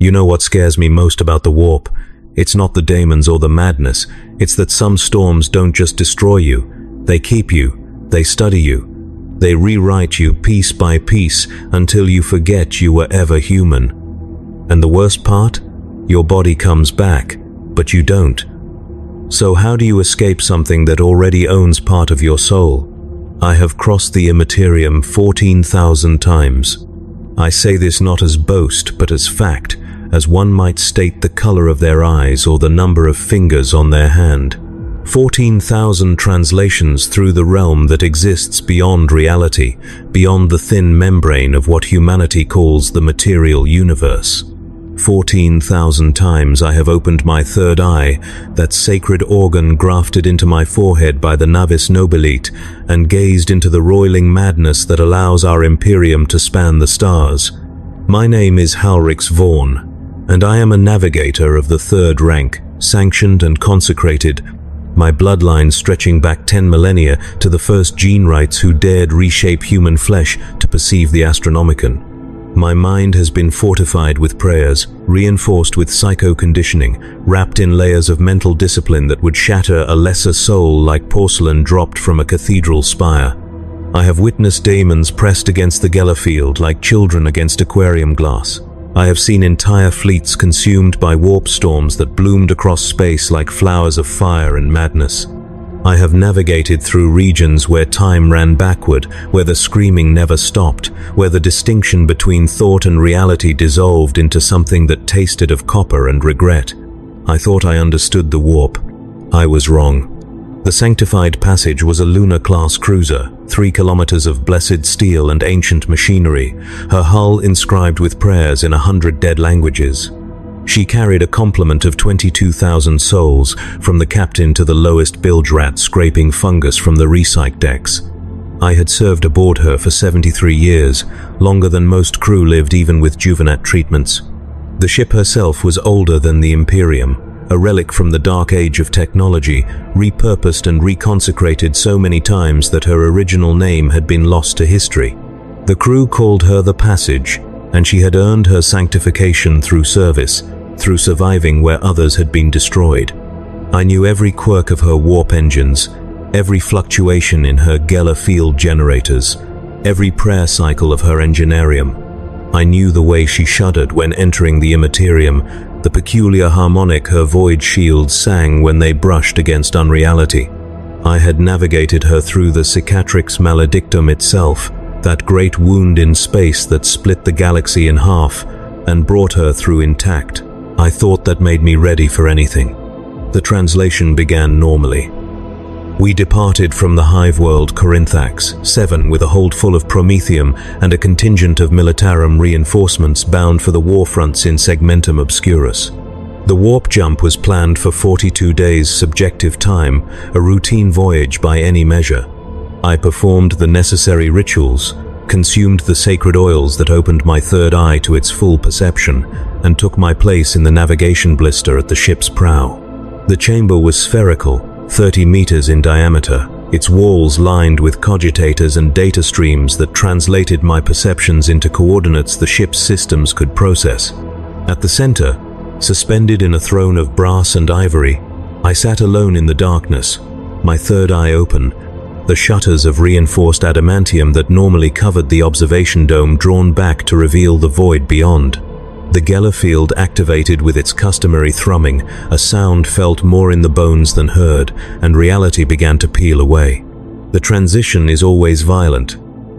You know what scares me most about the warp? It's not the daemons or the madness. It's that some storms don't just destroy you. They keep you. They study you. They rewrite you piece by piece until you forget you were ever human. And the worst part? Your body comes back, but you don't. So how do you escape something that already owns part of your soul? I have crossed the immaterium 14,000 times. I say this not as boast, but as fact, as one might state the color of their eyes or the number of fingers on their hand. 14,000 translations through the realm that exists beyond reality, beyond the thin membrane of what humanity calls the material universe. 14,000 times I have opened my third eye, that sacred organ grafted into my forehead by the Navis Nobilite, and gazed into the roiling madness that allows our Imperium to span the stars. My name is Halrix Vaughn, and I am a navigator of the third rank, sanctioned and consecrated, my bloodline stretching back 10 millennia to the first gene-wrights who dared reshape human flesh to perceive the Astronomicon. My mind has been fortified with prayers, reinforced with psycho-conditioning, wrapped in layers of mental discipline that would shatter a lesser soul like porcelain dropped from a cathedral spire. I have witnessed daemons pressed against the Gellerfield like children against aquarium glass. I have seen entire fleets consumed by warp storms that bloomed across space like flowers of fire and madness. I have navigated through regions where time ran backward, where the screaming never stopped, where the distinction between thought and reality dissolved into something that tasted of copper and regret. I thought I understood the warp. I was wrong. The Sanctified Passage was a lunar-class cruiser, 3 kilometers of blessed steel and ancient machinery, her hull inscribed with prayers in 100 dead languages. She carried a complement of 22,000 souls, from the captain to the lowest bilge rat scraping fungus from the recyc decks. I had served aboard her for 73 years, longer than most crew lived even with Juvenat treatments. The ship herself was older than the Imperium, a relic from the dark age of technology, repurposed and reconsecrated so many times that her original name had been lost to history. The crew called her the Passage, and she had earned her sanctification through service, through surviving where others had been destroyed. I knew every quirk of her warp engines, every fluctuation in her Geller field generators, every prayer cycle of her engineerium. I knew the way she shuddered when entering the immaterium, the peculiar harmonic her void shields sang when they brushed against unreality. I had navigated her through the Cicatrix Maledictum itself, that great wound in space that split the galaxy in half, and brought her through intact. I thought that made me ready for anything. The translation began normally. We departed from the hive world Corinthax, 7 with a hold full of promethium and a contingent of militarum reinforcements bound for the warfronts in Segmentum Obscurus. The warp jump was planned for 42 days subjective time, a routine voyage by any measure. I performed the necessary rituals, consumed the sacred oils that opened my third eye to its full perception, and took my place in the navigation blister at the ship's prow. The chamber was spherical, 30 meters in diameter, its walls lined with cogitators and data streams that translated my perceptions into coordinates the ship's systems could process. At the center, suspended in a throne of brass and ivory, I sat alone in the darkness, my third eye open, the shutters of reinforced adamantium that normally covered the observation dome drawn back to reveal the void beyond. The Geller field activated with its customary thrumming, a sound felt more in the bones than heard, and reality began to peel away. The transition is always violent.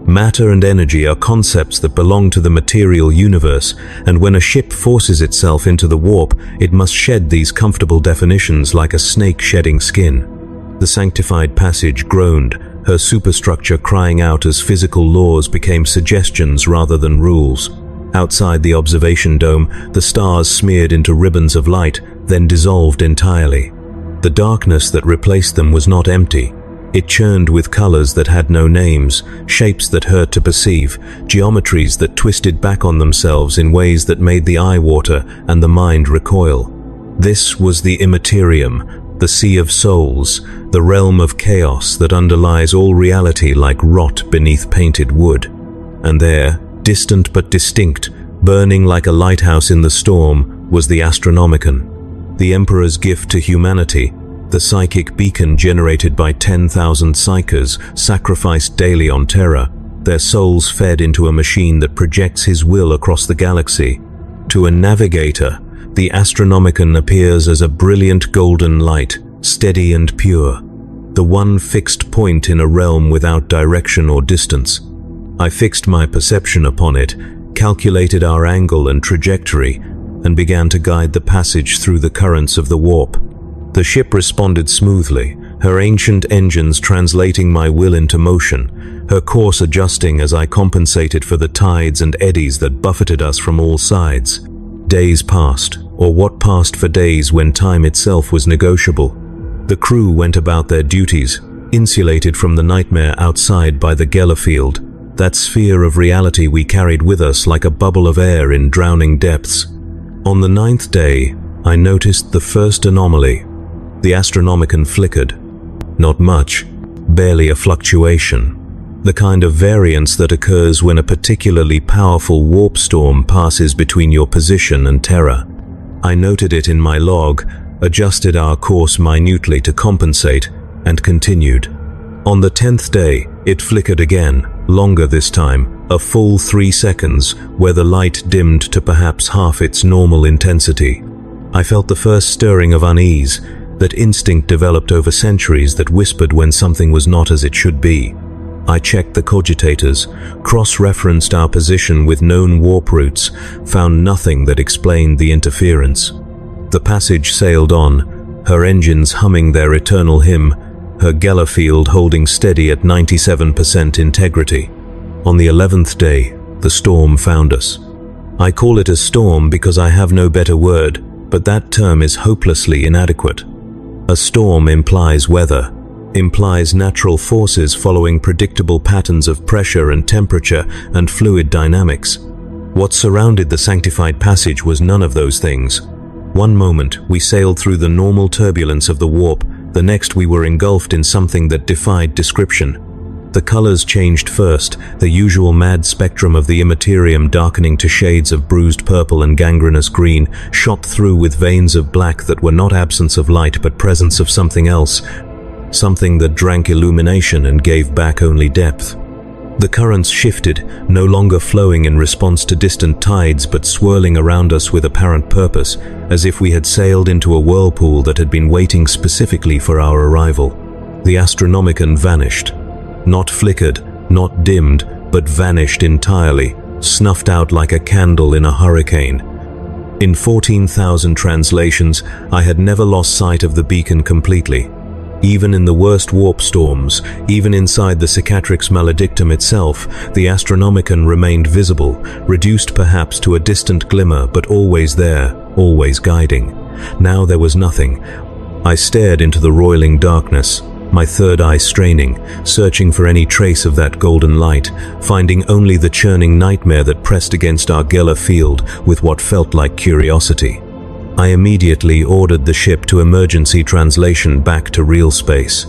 Matter and energy are concepts that belong to the material universe, and when a ship forces itself into the warp, it must shed these comfortable definitions like a snake shedding skin. The Sanctified Passage groaned, her superstructure crying out as physical laws became suggestions rather than rules. Outside the observation dome, the stars smeared into ribbons of light, then dissolved entirely. The darkness that replaced them was not empty. It churned with colors that had no names, shapes that hurt to perceive, geometries that twisted back on themselves in ways that made the eye water and the mind recoil. This was the Immaterium, the Sea of Souls, the realm of chaos that underlies all reality like rot beneath painted wood. And there, distant but distinct, Burning like a lighthouse in the storm was the Astronomicon, the Emperor's gift to humanity, the psychic beacon generated by 10,000 psychers sacrificed daily on Terra, their souls fed into a machine that projects his will across the galaxy. To a navigator, the Astronomicon appears as a brilliant golden light, steady and pure, the one fixed point in a realm without direction or distance. I fixed my perception upon it, calculated our angle and trajectory, and began to guide the passage through the currents of the warp. The ship responded smoothly, her ancient engines translating my will into motion, her course adjusting as I compensated for the tides and eddies that buffeted us from all sides. Days passed, or what passed for days when time itself was negotiable. The crew went about their duties, insulated from the nightmare outside by the Geller field, that sphere of reality we carried with us like a bubble of air in drowning depths. On the 9th day, I noticed the first anomaly. The Astronomicon flickered. Not much, barely a fluctuation. The kind of variance that occurs when a particularly powerful warp storm passes between your position and Terra. I noted it in my log, adjusted our course minutely to compensate, and continued. On the 10th day, it flickered again, longer this time, a full 3 seconds, where the light dimmed to perhaps half its normal intensity. I felt the first stirring of unease, that instinct developed over centuries that whispered when something was not as it should be. I checked the cogitators, cross-referenced our position with known warp routes, found nothing that explained the interference. The passage sailed on, her engines humming their eternal hymn, her Geller field holding steady at 97% integrity. On the 11th day, the storm found us. I call it a storm because I have no better word, but that term is hopelessly inadequate. A storm implies weather, implies natural forces following predictable patterns of pressure and temperature and fluid dynamics. What surrounded the sanctified passage was none of those things. One moment, we sailed through the normal turbulence of the warp, the next we were engulfed in something that defied description. The colors changed first, the usual mad spectrum of the immaterium darkening to shades of bruised purple and gangrenous green, shot through with veins of black that were not absence of light but presence of something else, something that drank illumination and gave back only depth. The currents shifted, no longer flowing in response to distant tides but swirling around us with apparent purpose, as if we had sailed into a whirlpool that had been waiting specifically for our arrival. The Astronomicon vanished. Not flickered, not dimmed, but vanished entirely, snuffed out like a candle in a hurricane. In 14,000 translations, I had never lost sight of the beacon completely. Even in the worst warp storms, even inside the Cicatrix Maledictum itself, the Astronomicon remained visible, reduced perhaps to a distant glimmer, but always there, always guiding. Now there was nothing. I stared into the roiling darkness, my third eye straining, searching for any trace of that golden light, finding only the churning nightmare that pressed against our Geller field with what felt like curiosity. I immediately ordered the ship to emergency translation back to real space.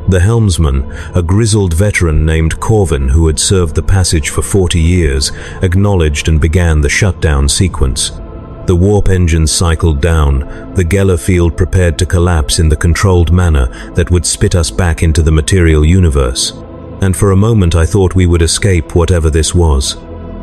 The helmsman, a grizzled veteran named Corvin who had served the passage for 40 years, acknowledged and began the shutdown sequence. The warp engines cycled down, the Geller field prepared to collapse in the controlled manner that would spit us back into the material universe. And for a moment I thought we would escape whatever this was.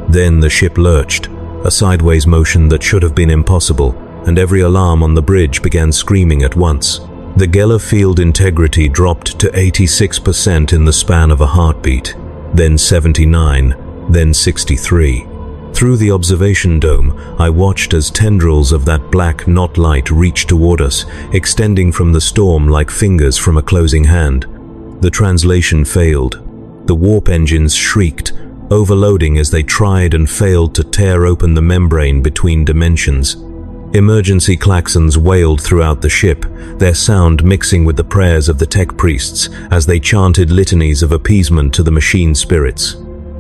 Then the ship lurched, a sideways motion that should have been impossible, and every alarm on the bridge began screaming at once. The Geller field integrity dropped to 86% in the span of a heartbeat, then 79, then 63. Through the observation dome, I watched as tendrils of that black knot light reached toward us, extending from the storm like fingers from a closing hand. The translation failed. The warp engines shrieked, overloading as they tried and failed to tear open the membrane between dimensions. Emergency klaxons wailed throughout the ship, their sound mixing with the prayers of the tech priests as they chanted litanies of appeasement to the machine spirits.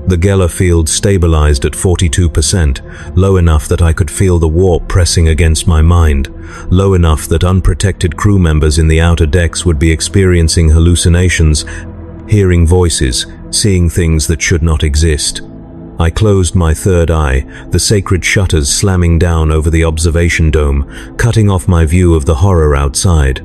The Geller field stabilized at 42%, low enough that I could feel the warp pressing against my mind, low enough that unprotected crew members in the outer decks would be experiencing hallucinations, hearing voices, seeing things that should not exist. I closed my third eye, the sacred shutters slamming down over the observation dome, cutting off my view of the horror outside.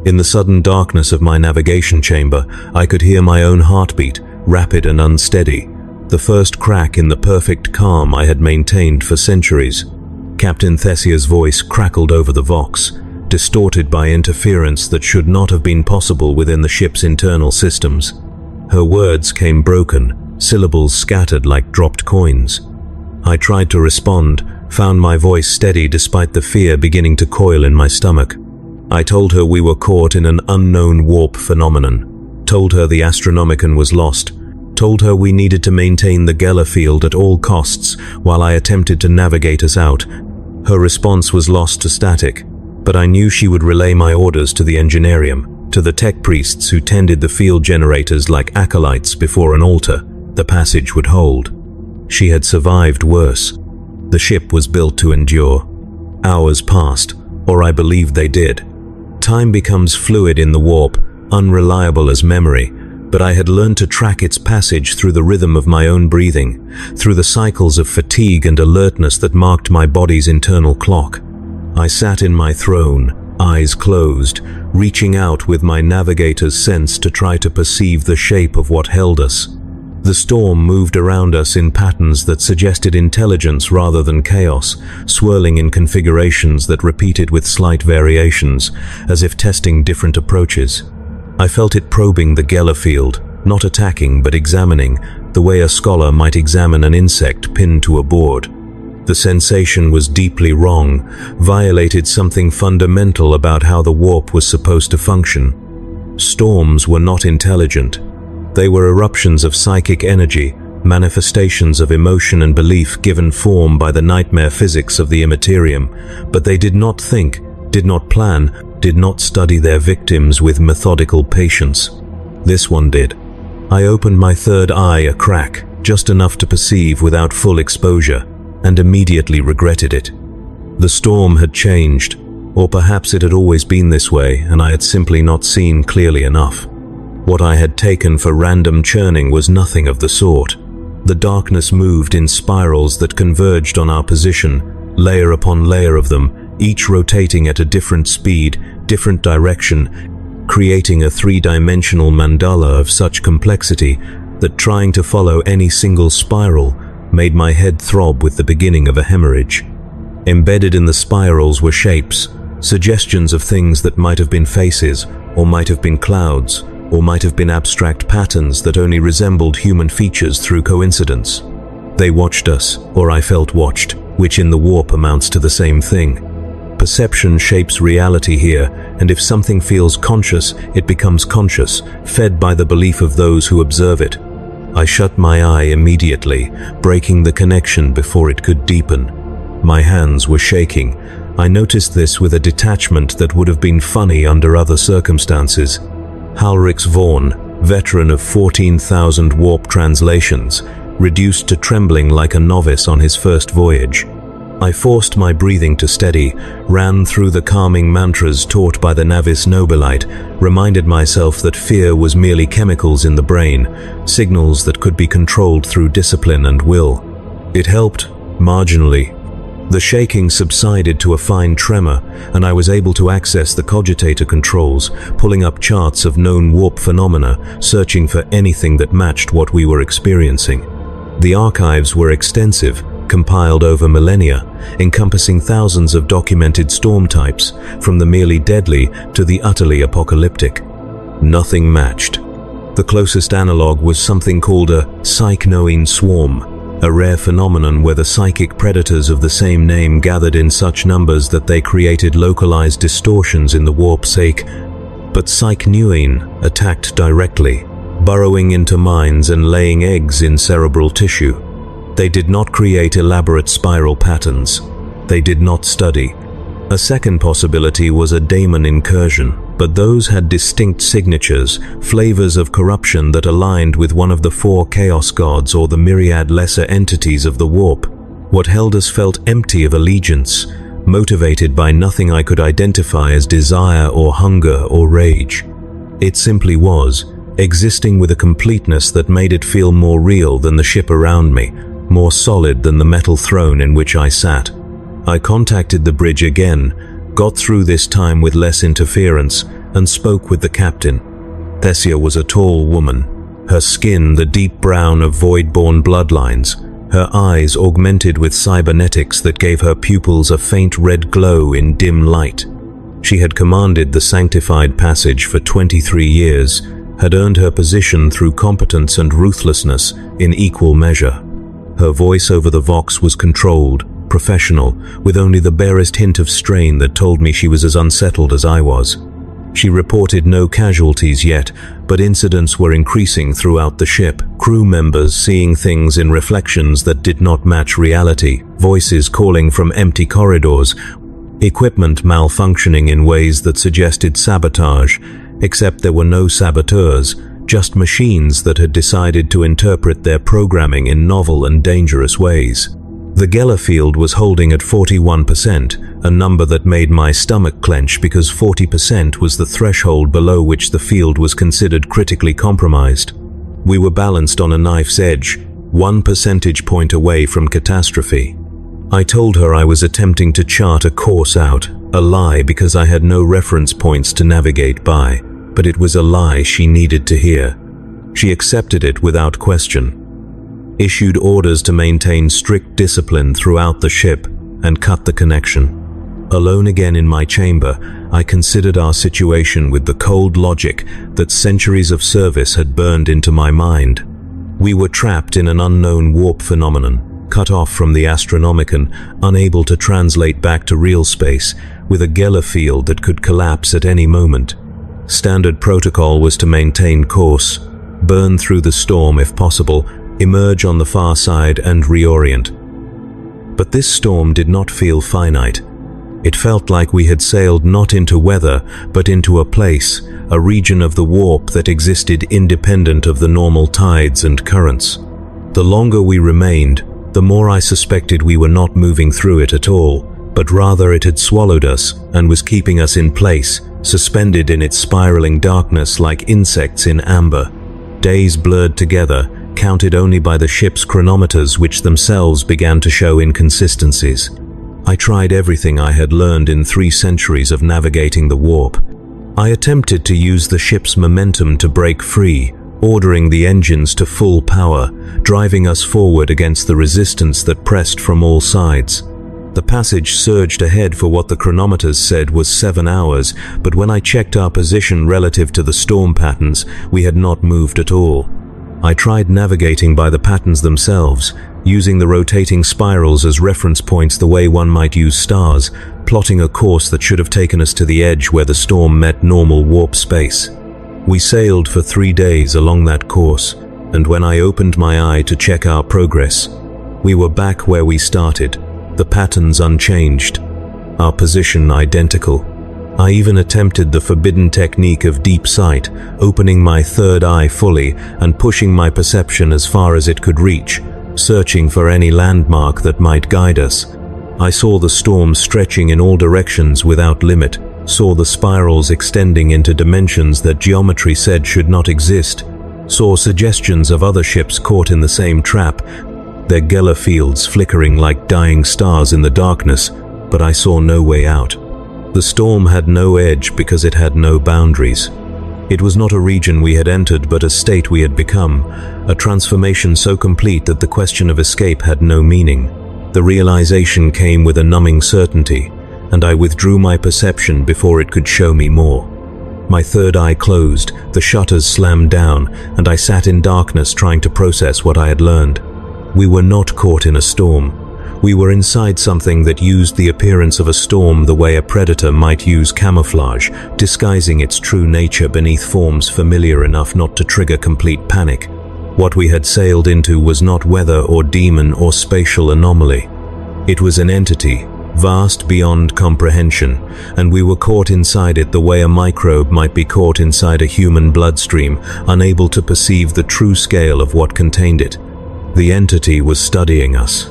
In the sudden darkness of my navigation chamber, I could hear my own heartbeat, rapid and unsteady, the first crack in the perfect calm I had maintained for centuries. Captain Thessia's voice crackled over the Vox, distorted by interference that should not have been possible within the ship's internal systems. Her words came broken, syllables scattered like dropped coins. I tried to respond, found my voice steady despite the fear beginning to coil in my stomach. I told her we were caught in an unknown warp phenomenon, told her the Astronomicon was lost, told her we needed to maintain the Geller field at all costs while I attempted to navigate us out. Her response was lost to static, but I knew she would relay my orders to the Engineerium, to the tech priests who tended the field generators like acolytes before an altar. The passage would hold. She had survived worse. The ship was built to endure. Hours passed, or I believed they did. Time becomes fluid in the warp, unreliable as memory, but I had learned to track its passage through the rhythm of my own breathing, through the cycles of fatigue and alertness that marked my body's internal clock. I sat in my throne, eyes closed, reaching out with my navigator's sense to try to perceive the shape of what held us. The storm moved around us in patterns that suggested intelligence rather than chaos, swirling in configurations that repeated with slight variations, as if testing different approaches. I felt it probing the Geller field, not attacking but examining, the way a scholar might examine an insect pinned to a board. The sensation was deeply wrong, violated something fundamental about how the warp was supposed to function. Storms were not intelligent. They were eruptions of psychic energy, manifestations of emotion and belief given form by the nightmare physics of the immaterium, but they did not think, did not plan, did not study their victims with methodical patience. This one did. I opened my third eye a crack, just enough to perceive without full exposure, and immediately regretted it. The storm had changed, or perhaps it had always been this way and I had simply not seen clearly enough. What I had taken for random churning was nothing of the sort. The darkness moved in spirals that converged on our position, layer upon layer of them, each rotating at a different speed, different direction, creating a three-dimensional mandala of such complexity that trying to follow any single spiral made my head throb with the beginning of a hemorrhage. Embedded in the spirals were shapes, suggestions of things that might have been faces, or might have been clouds, or might have been abstract patterns that only resembled human features through coincidence. They watched us, or I felt watched, which in the warp amounts to the same thing. Perception shapes reality here, and if something feels conscious, it becomes conscious, fed by the belief of those who observe it. I shut my eye immediately, breaking the connection before it could deepen. My hands were shaking. I noticed this with a detachment that would have been funny under other circumstances. Halrix Vaughn, veteran of 14,000 warp translations, reduced to trembling like a novice on his first voyage. I forced my breathing to steady, ran through the calming mantras taught by the Navis Nobilite, reminded myself that fear was merely chemicals in the brain, signals that could be controlled through discipline and will. It helped, marginally. The shaking subsided to a fine tremor, and I was able to access the cogitator controls, pulling up charts of known warp phenomena, searching for anything that matched what we were experiencing. The archives were extensive, compiled over millennia, encompassing thousands of documented storm types, from the merely deadly to the utterly apocalyptic. Nothing matched. The closest analog was something called a psychnoene swarm, a rare phenomenon where the psychic predators of the same name gathered in such numbers that they created localized distortions in the warp's sake. But psychnoene attacked directly, burrowing into minds and laying eggs in cerebral tissue. They did not create elaborate spiral patterns. They did not study. A second possibility was a daemon incursion, but those had distinct signatures, flavors of corruption that aligned with one of the four chaos gods or the myriad lesser entities of the warp. What held us felt empty of allegiance, motivated by nothing I could identify as desire or hunger or rage. It simply was, existing with a completeness that made it feel more real than the ship around me, more solid than the metal throne in which I sat. I contacted the bridge again, got through this time with less interference, and spoke with the captain. Thessia was a tall woman, her skin the deep brown of void-born bloodlines, her eyes augmented with cybernetics that gave her pupils a faint red glow in dim light. She had commanded the sanctified passage for 23 years, had earned her position through competence and ruthlessness in equal measure. Her voice over the vox was controlled, professional, with only the barest hint of strain that told me she was as unsettled as I was. She reported no casualties yet, but incidents were increasing throughout the ship. Crew members seeing things in reflections that did not match reality, voices calling from empty corridors, equipment malfunctioning in ways that suggested sabotage, except there were no saboteurs, just machines that had decided to interpret their programming in novel and dangerous ways. The Geller field was holding at 41%, a number that made my stomach clench because 40% was the threshold below which the field was considered critically compromised. We were balanced on a knife's edge, 1 percentage point away from catastrophe. I told her I was attempting to chart a course out, a lie because I had no reference points to navigate by, but it was a lie she needed to hear. She accepted it without question. Issued orders to maintain strict discipline throughout the ship and cut the connection. Alone again in my chamber, I considered our situation with the cold logic that centuries of service had burned into my mind. We were trapped in an unknown warp phenomenon, cut off from the Astronomicon, unable to translate back to real space, with a Geller field that could collapse at any moment. Standard protocol was to maintain course, burn through the storm if possible, emerge on the far side and reorient. But this storm did not feel finite. It felt like we had sailed not into weather, but into a place, a region of the warp that existed independent of the normal tides and currents. The longer we remained, the more I suspected we were not moving through it at all, but rather it had swallowed us and was keeping us in place, suspended in its spiraling darkness like insects in amber. Days blurred together, counted only by the ship's chronometers, which themselves began to show inconsistencies. I tried everything I had learned in 3 centuries of navigating the warp. I attempted to use the ship's momentum to break free, ordering the engines to full power, driving us forward against the resistance that pressed from all sides. The passage surged ahead for what the chronometers said was 7 hours, but when I checked our position relative to the storm patterns, we had not moved at all. I tried navigating by the patterns themselves, using the rotating spirals as reference points the way one might use stars, plotting a course that should have taken us to the edge where the storm met normal warp space. We sailed for 3 days along that course, and when I opened my eye to check our progress, we were back where we started, the patterns unchanged, our position identical. I even attempted the forbidden technique of deep sight, opening my third eye fully and pushing my perception as far as it could reach, searching for any landmark that might guide us. I saw the storm stretching in all directions without limit, saw the spirals extending into dimensions that geometry said should not exist, saw suggestions of other ships caught in the same trap, their Geller fields flickering like dying stars in the darkness, but I saw no way out. The storm had no edge because it had no boundaries. It was not a region we had entered, but a state we had become, a transformation so complete that the question of escape had no meaning. The realization came with a numbing certainty, and I withdrew my perception before it could show me more. My third eye closed, the shutters slammed down, and I sat in darkness trying to process what I had learned. We were not caught in a storm. We were inside something that used the appearance of a storm the way a predator might use camouflage, disguising its true nature beneath forms familiar enough not to trigger complete panic. What we had sailed into was not weather or demon or spatial anomaly. It was an entity, vast beyond comprehension, and we were caught inside it the way a microbe might be caught inside a human bloodstream, unable to perceive the true scale of what contained it. The entity was studying us.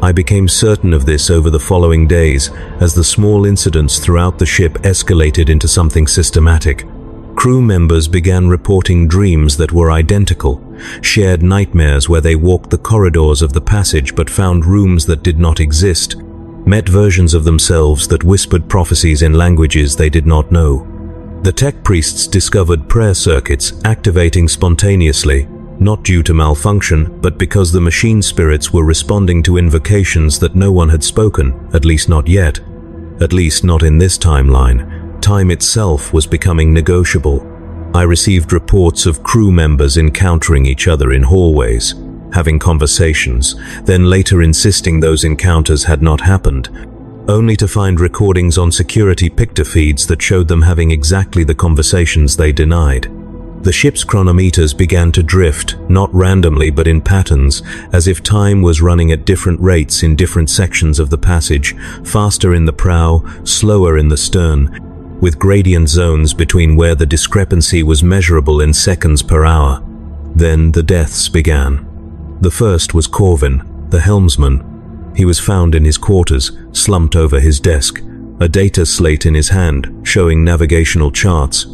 I became certain of this over the following days as the small incidents throughout the ship escalated into something systematic. Crew members began reporting dreams that were identical, shared nightmares where they walked the corridors of the passage but found rooms that did not exist, met versions of themselves that whispered prophecies in languages they did not know. The tech priests discovered prayer circuits activating spontaneously, not due to malfunction, but because the machine spirits were responding to invocations that no one had spoken, at least not yet. At least not in this timeline. Time itself was becoming negotiable. I received reports of crew members encountering each other in hallways, having conversations, then later insisting those encounters had not happened, only to find recordings on security picture feeds that showed them having exactly the conversations they denied. The ship's chronometers began to drift, not randomly but in patterns, as if time was running at different rates in different sections of the passage, faster in the prow, slower in the stern, with gradient zones between where the discrepancy was measurable in seconds per hour. Then the deaths began. The first was Corvin, the helmsman. He was found in his quarters, slumped over his desk, a data slate in his hand, showing navigational charts.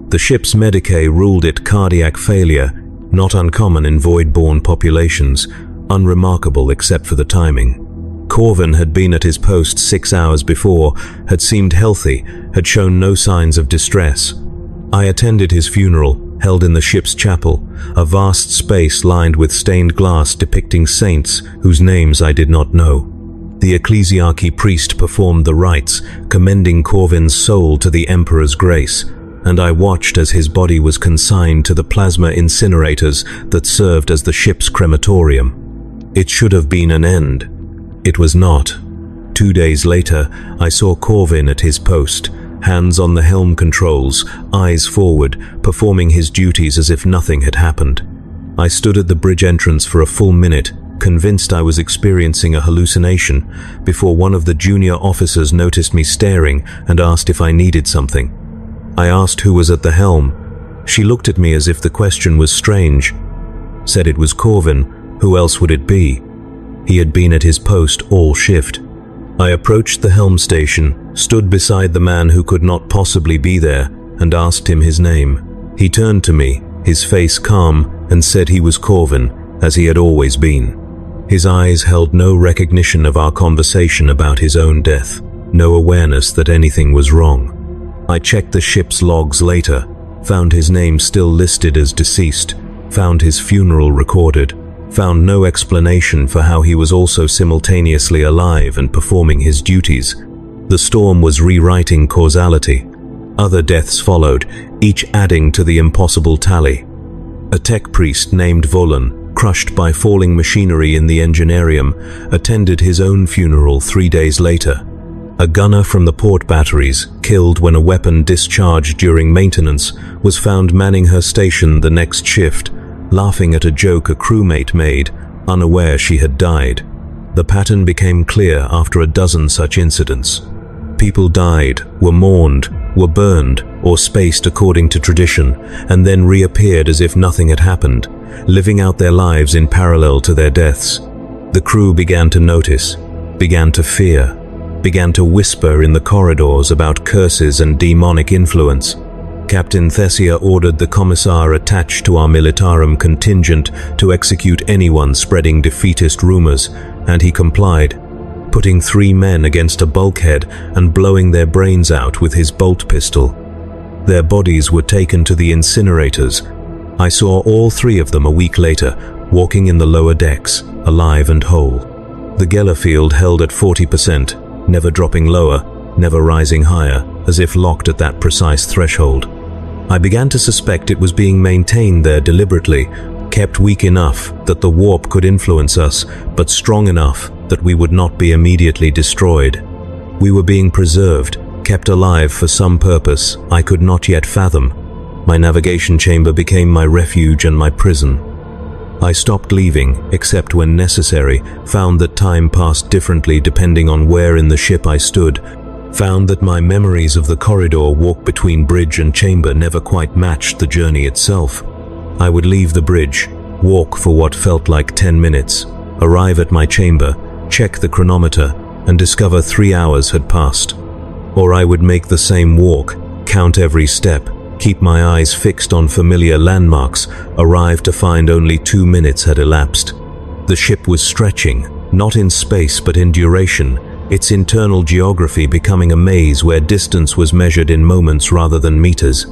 The ship's Medicae ruled it cardiac failure, not uncommon in void-born populations, unremarkable except for the timing. Corvin had been at his post 6 hours before, had seemed healthy, had shown no signs of distress. I attended his funeral, held in the ship's chapel, a vast space lined with stained glass depicting saints whose names I did not know. The ecclesiarchy priest performed the rites, commending Corvin's soul to the Emperor's grace, and I watched as his body was consigned to the plasma incinerators that served as the ship's crematorium. It should have been an end. It was not. 2 days later, I saw Corvin at his post, hands on the helm controls, eyes forward, performing his duties as if nothing had happened. I stood at the bridge entrance for a full minute, convinced I was experiencing a hallucination, before one of the junior officers noticed me staring and asked if I needed something. I asked who was at the helm. She looked at me as if the question was strange. Said it was Corvin. Who else would it be? He had been at his post all shift. I approached the helm station, stood beside the man who could not possibly be there, and asked him his name. He turned to me, his face calm, and said he was Corvin, as he had always been. His eyes held no recognition of our conversation about his own death, no awareness that anything was wrong. I checked the ship's logs later, found his name still listed as deceased, found his funeral recorded, found no explanation for how he was also simultaneously alive and performing his duties. The storm was rewriting causality. Other deaths followed, each adding to the impossible tally. A tech priest named Volan, crushed by falling machinery in the engineerium, attended his own funeral 3 days later. A gunner from the port batteries, killed when a weapon discharged during maintenance, was found manning her station the next shift, laughing at a joke a crewmate made, unaware she had died. The pattern became clear after a dozen such incidents. People died, were mourned, were burned, or spaced according to tradition, and then reappeared as if nothing had happened, living out their lives in parallel to their deaths. The crew began to notice, began to fear, began to whisper in the corridors about curses and demonic influence. Captain Thessia ordered the commissar attached to our militarum contingent to execute anyone spreading defeatist rumors, and he complied, putting 3 men against a bulkhead and blowing their brains out with his bolt pistol. Their bodies were taken to the incinerators. I saw all 3 of them a week later, walking in the lower decks, alive and whole. The Geller field held at 40%, never dropping lower, never rising higher, as if locked at that precise threshold. I began to suspect it was being maintained there deliberately, kept weak enough that the warp could influence us, but strong enough that we would not be immediately destroyed. We were being preserved, kept alive for some purpose I could not yet fathom. My navigation chamber became my refuge and my prison. I stopped leaving, except when necessary, found that time passed differently depending on where in the ship I stood, found that my memories of the corridor walk between bridge and chamber never quite matched the journey itself. I would leave the bridge, walk for what felt like 10 minutes, arrive at my chamber, check the chronometer, and discover 3 hours had passed. Or I would make the same walk, count every step, keep my eyes fixed on familiar landmarks, arrived to find only 2 minutes had elapsed. The ship was stretching, not in space but in duration, its internal geography becoming a maze where distance was measured in moments rather than meters.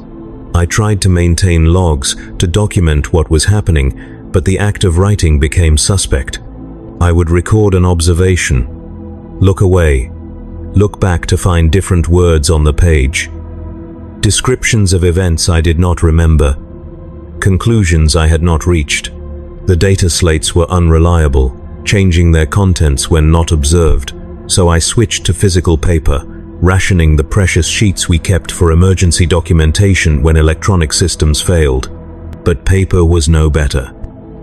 I tried to maintain logs to document what was happening, but the act of writing became suspect. I would record an observation, look away, look back to find different words on the page. Descriptions of events I did not remember. Conclusions I had not reached. The data slates were unreliable, changing their contents when not observed, so I switched to physical paper, rationing the precious sheets we kept for emergency documentation when electronic systems failed. But paper was no better.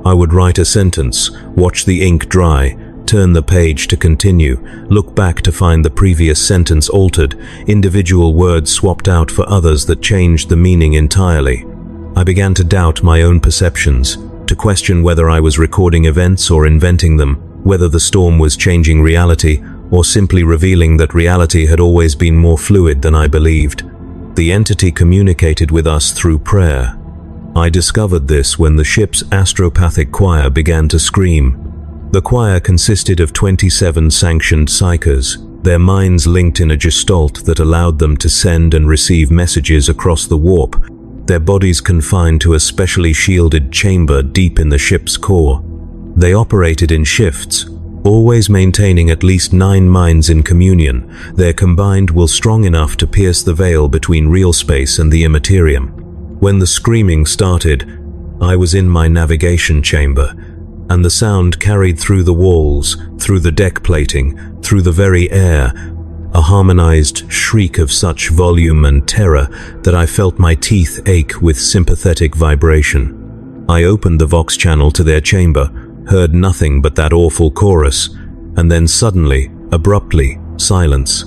I would write a sentence, watch the ink dry, turn the page to continue, look back to find the previous sentence altered, individual words swapped out for others that changed the meaning entirely. I began to doubt my own perceptions, to question whether I was recording events or inventing them, whether the storm was changing reality or simply revealing that reality had always been more fluid than I believed. The entity communicated with us through prayer. I discovered this when the ship's astropathic choir began to scream. The choir consisted of 27 sanctioned psychers, their minds linked in a gestalt that allowed them to send and receive messages across the warp, their bodies confined to a specially shielded chamber deep in the ship's core. They operated in shifts, always maintaining at least 9 minds in communion. Their combined will strong enough to pierce the veil between real space and the immaterium. When the screaming started, I was in my navigation chamber, and the sound carried through the walls, through the deck plating, through the very air, a harmonized shriek of such volume and terror that I felt my teeth ache with sympathetic vibration. I opened the Vox channel to their chamber, heard nothing but that awful chorus, and then suddenly, abruptly, silence.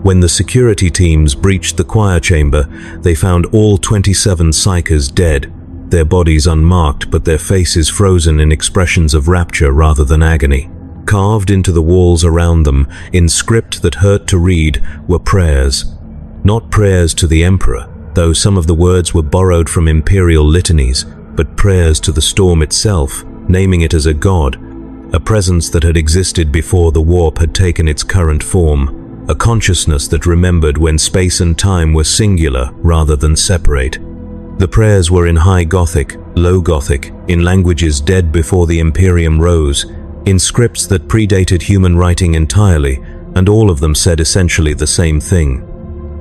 When the security teams breached the choir chamber, they found all 27 psychers dead, their bodies unmarked but their faces frozen in expressions of rapture rather than agony. Carved into the walls around them, in script that hurt to read, were prayers. Not prayers to the Emperor, though some of the words were borrowed from imperial litanies, but prayers to the storm itself, naming it as a god, a presence that had existed before the warp had taken its current form, a consciousness that remembered when space and time were singular rather than separate. The prayers were in High Gothic, Low Gothic, in languages dead before the Imperium rose, in scripts that predated human writing entirely, and all of them said essentially the same thing.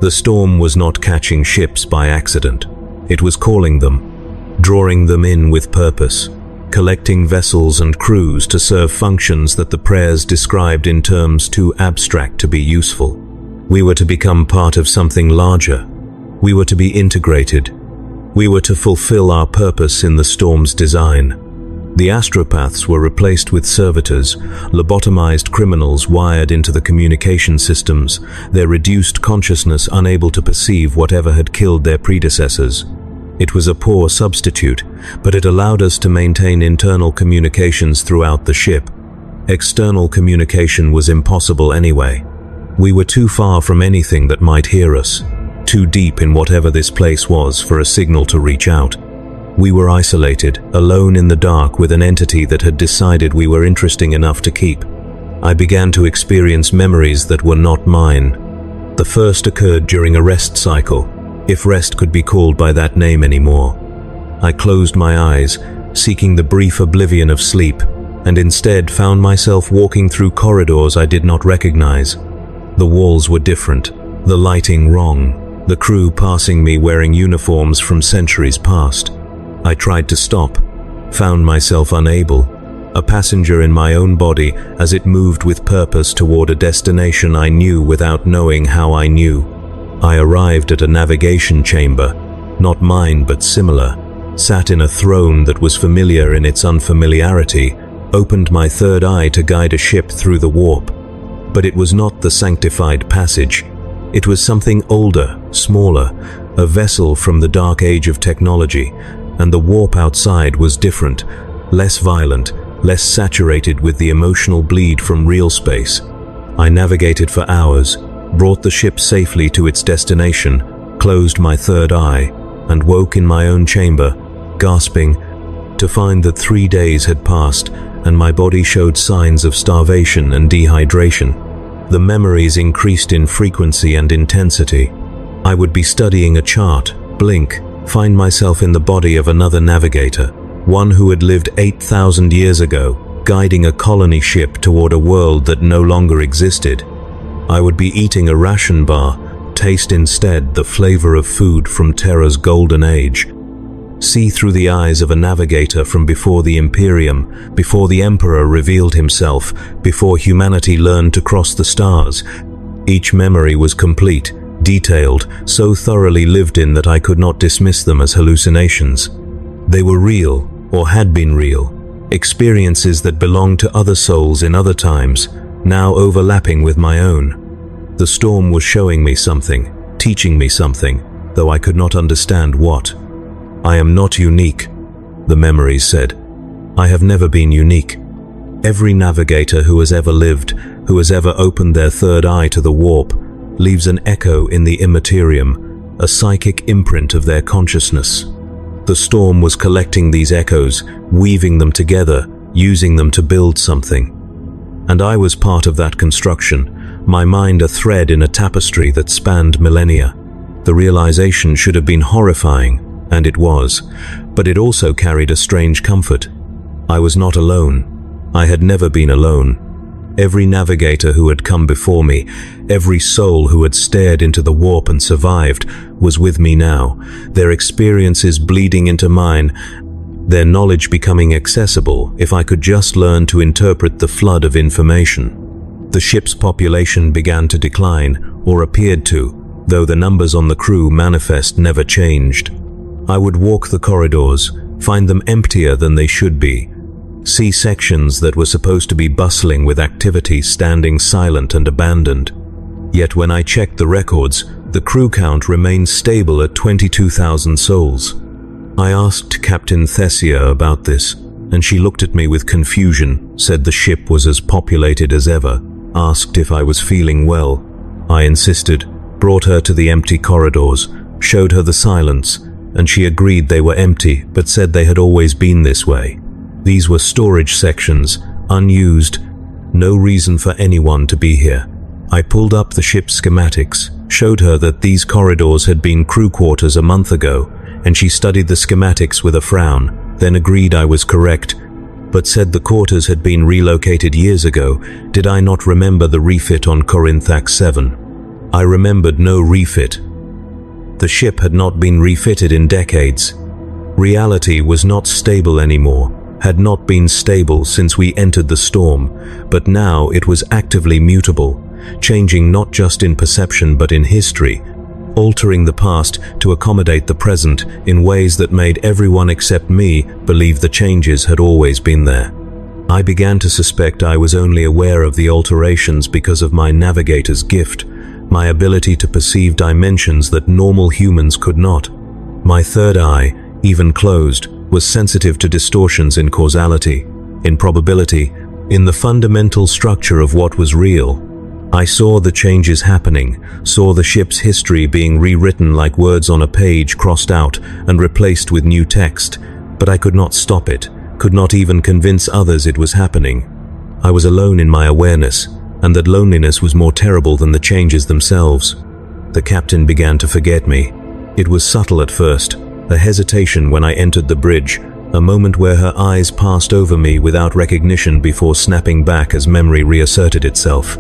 The storm was not catching ships by accident. It was calling them, drawing them in with purpose, collecting vessels and crews to serve functions that the prayers described in terms too abstract to be useful. We were to become part of something larger. We were to be integrated. We were to fulfill our purpose in the storm's design. The astropaths were replaced with servitors, lobotomized criminals wired into the communication systems, their reduced consciousness unable to perceive whatever had killed their predecessors. It was a poor substitute, but it allowed us to maintain internal communications throughout the ship. External communication was impossible anyway. We were too far from anything that might hear us, too deep in whatever this place was for a signal to reach out. We were isolated, alone in the dark with an entity that had decided we were interesting enough to keep. I began to experience memories that were not mine. The first occurred during a rest cycle, if rest could be called by that name anymore. I closed my eyes, seeking the brief oblivion of sleep, and instead found myself walking through corridors I did not recognize. The walls were different, the lighting wrong, the crew passing me wearing uniforms from centuries past. I tried to stop, found myself unable, a passenger in my own body as it moved with purpose toward a destination I knew without knowing how I knew. I arrived at a navigation chamber, not mine but similar, sat in a throne that was familiar in its unfamiliarity, opened my third eye to guide a ship through the warp. But it was not the sanctified passage. It was something older, smaller, a vessel from the dark age of technology, and the warp outside was different, less violent, less saturated with the emotional bleed from real space. I navigated for hours, brought the ship safely to its destination, closed my third eye, and woke in my own chamber, gasping, to find that 3 days had passed and my body showed signs of starvation and dehydration. The memories increased in frequency and intensity. I would be studying a chart, blink, find myself in the body of another navigator, one who had lived 8,000 years ago, guiding a colony ship toward a world that no longer existed. I would be eating a ration bar, taste instead the flavor of food from Terra's golden age. See through the eyes of a navigator from before the Imperium, before the Emperor revealed himself, before humanity learned to cross the stars. Each memory was complete, detailed, so thoroughly lived in that I could not dismiss them as hallucinations. They were real, or had been real, experiences that belonged to other souls in other times, now overlapping with my own. The storm was showing me something, teaching me something, though I could not understand what. I am not unique, the memories said. I have never been unique. Every navigator who has ever lived, who has ever opened their third eye to the warp, leaves an echo in the immaterium, a psychic imprint of their consciousness. The storm was collecting these echoes, weaving them together, using them to build something. And I was part of that construction, my mind a thread in a tapestry that spanned millennia. The realization should have been horrifying, and it was, but it also carried a strange comfort. I was not alone. I had never been alone. Every navigator who had come before me, every soul who had stared into the warp and survived, was with me now, their experiences bleeding into mine, their knowledge becoming accessible if I could just learn to interpret the flood of information. The ship's population began to decline, or appeared to, though the numbers on the crew manifest never changed. I would walk the corridors, find them emptier than they should be, see sections that were supposed to be bustling with activity standing silent and abandoned. Yet when I checked the records, the crew count remained stable at 22,000 souls. I asked Captain Thessia about this, and she looked at me with confusion, said the ship was as populated as ever, asked if I was feeling well. I insisted, brought her to the empty corridors, showed her the silence, and she agreed they were empty, but said they had always been this way. These were storage sections, unused, no reason for anyone to be here. I pulled up the ship's schematics, showed her that these corridors had been crew quarters a month ago, and she studied the schematics with a frown, then agreed I was correct, but said the quarters had been relocated years ago. Did I not remember the refit on Corinthax 7? I remembered no refit. The ship had not been refitted in decades. Reality was not stable anymore, had not been stable since we entered the storm, but now it was actively mutable, changing not just in perception but in history, altering the past to accommodate the present in ways that made everyone except me believe the changes had always been there. I began to suspect I was only aware of the alterations because of my navigator's gift, my ability to perceive dimensions that normal humans could not. My third eye, even closed, was sensitive to distortions in causality, in probability, in the fundamental structure of what was real. I saw the changes happening, saw the ship's history being rewritten like words on a page crossed out and replaced with new text, but I could not stop it, could not even convince others it was happening. I was alone in my awareness, and that loneliness was more terrible than the changes themselves. The captain began to forget me. It was subtle at first, a hesitation when I entered the bridge, a moment where her eyes passed over me without recognition before snapping back as memory reasserted itself.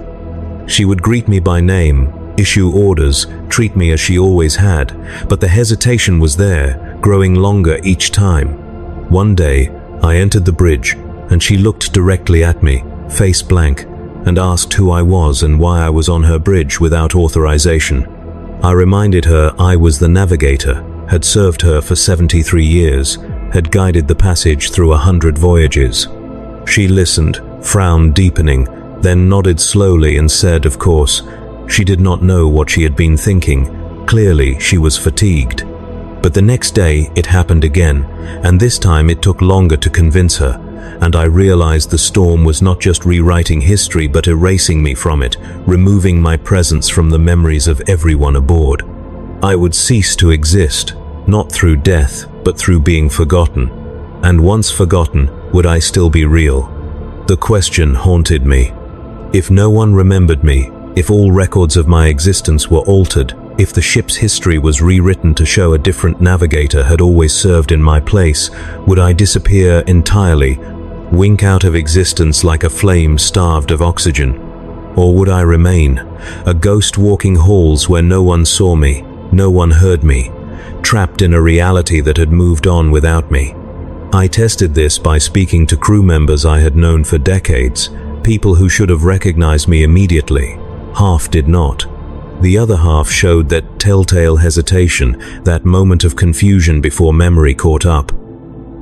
She would greet me by name, issue orders, treat me as she always had, but the hesitation was there, growing longer each time. One day, I entered the bridge, and she looked directly at me, face blank, and asked who I was and why I was on her bridge without authorization. I reminded her I was the navigator, had served her for 73 years, had guided the passage through 100 voyages. She listened, frown deepening, then nodded slowly and said, of course, she did not know what she had been thinking. Clearly, she was fatigued. But the next day, it happened again, and this time it took longer to convince her, and I realized the storm was not just rewriting history but erasing me from it, removing my presence from the memories of everyone aboard. I would cease to exist, not through death, but through being forgotten. And once forgotten, would I still be real? The question haunted me. If no one remembered me, if all records of my existence were altered, if the ship's history was rewritten to show a different navigator had always served in my place, would I disappear entirely, wink out of existence like a flame starved of oxygen? Or would I remain, a ghost walking halls where no one saw me, no one heard me, trapped in a reality that had moved on without me? I tested this by speaking to crew members I had known for decades, people who should have recognized me immediately. Half did not. The other half showed that telltale hesitation, that moment of confusion before memory caught up.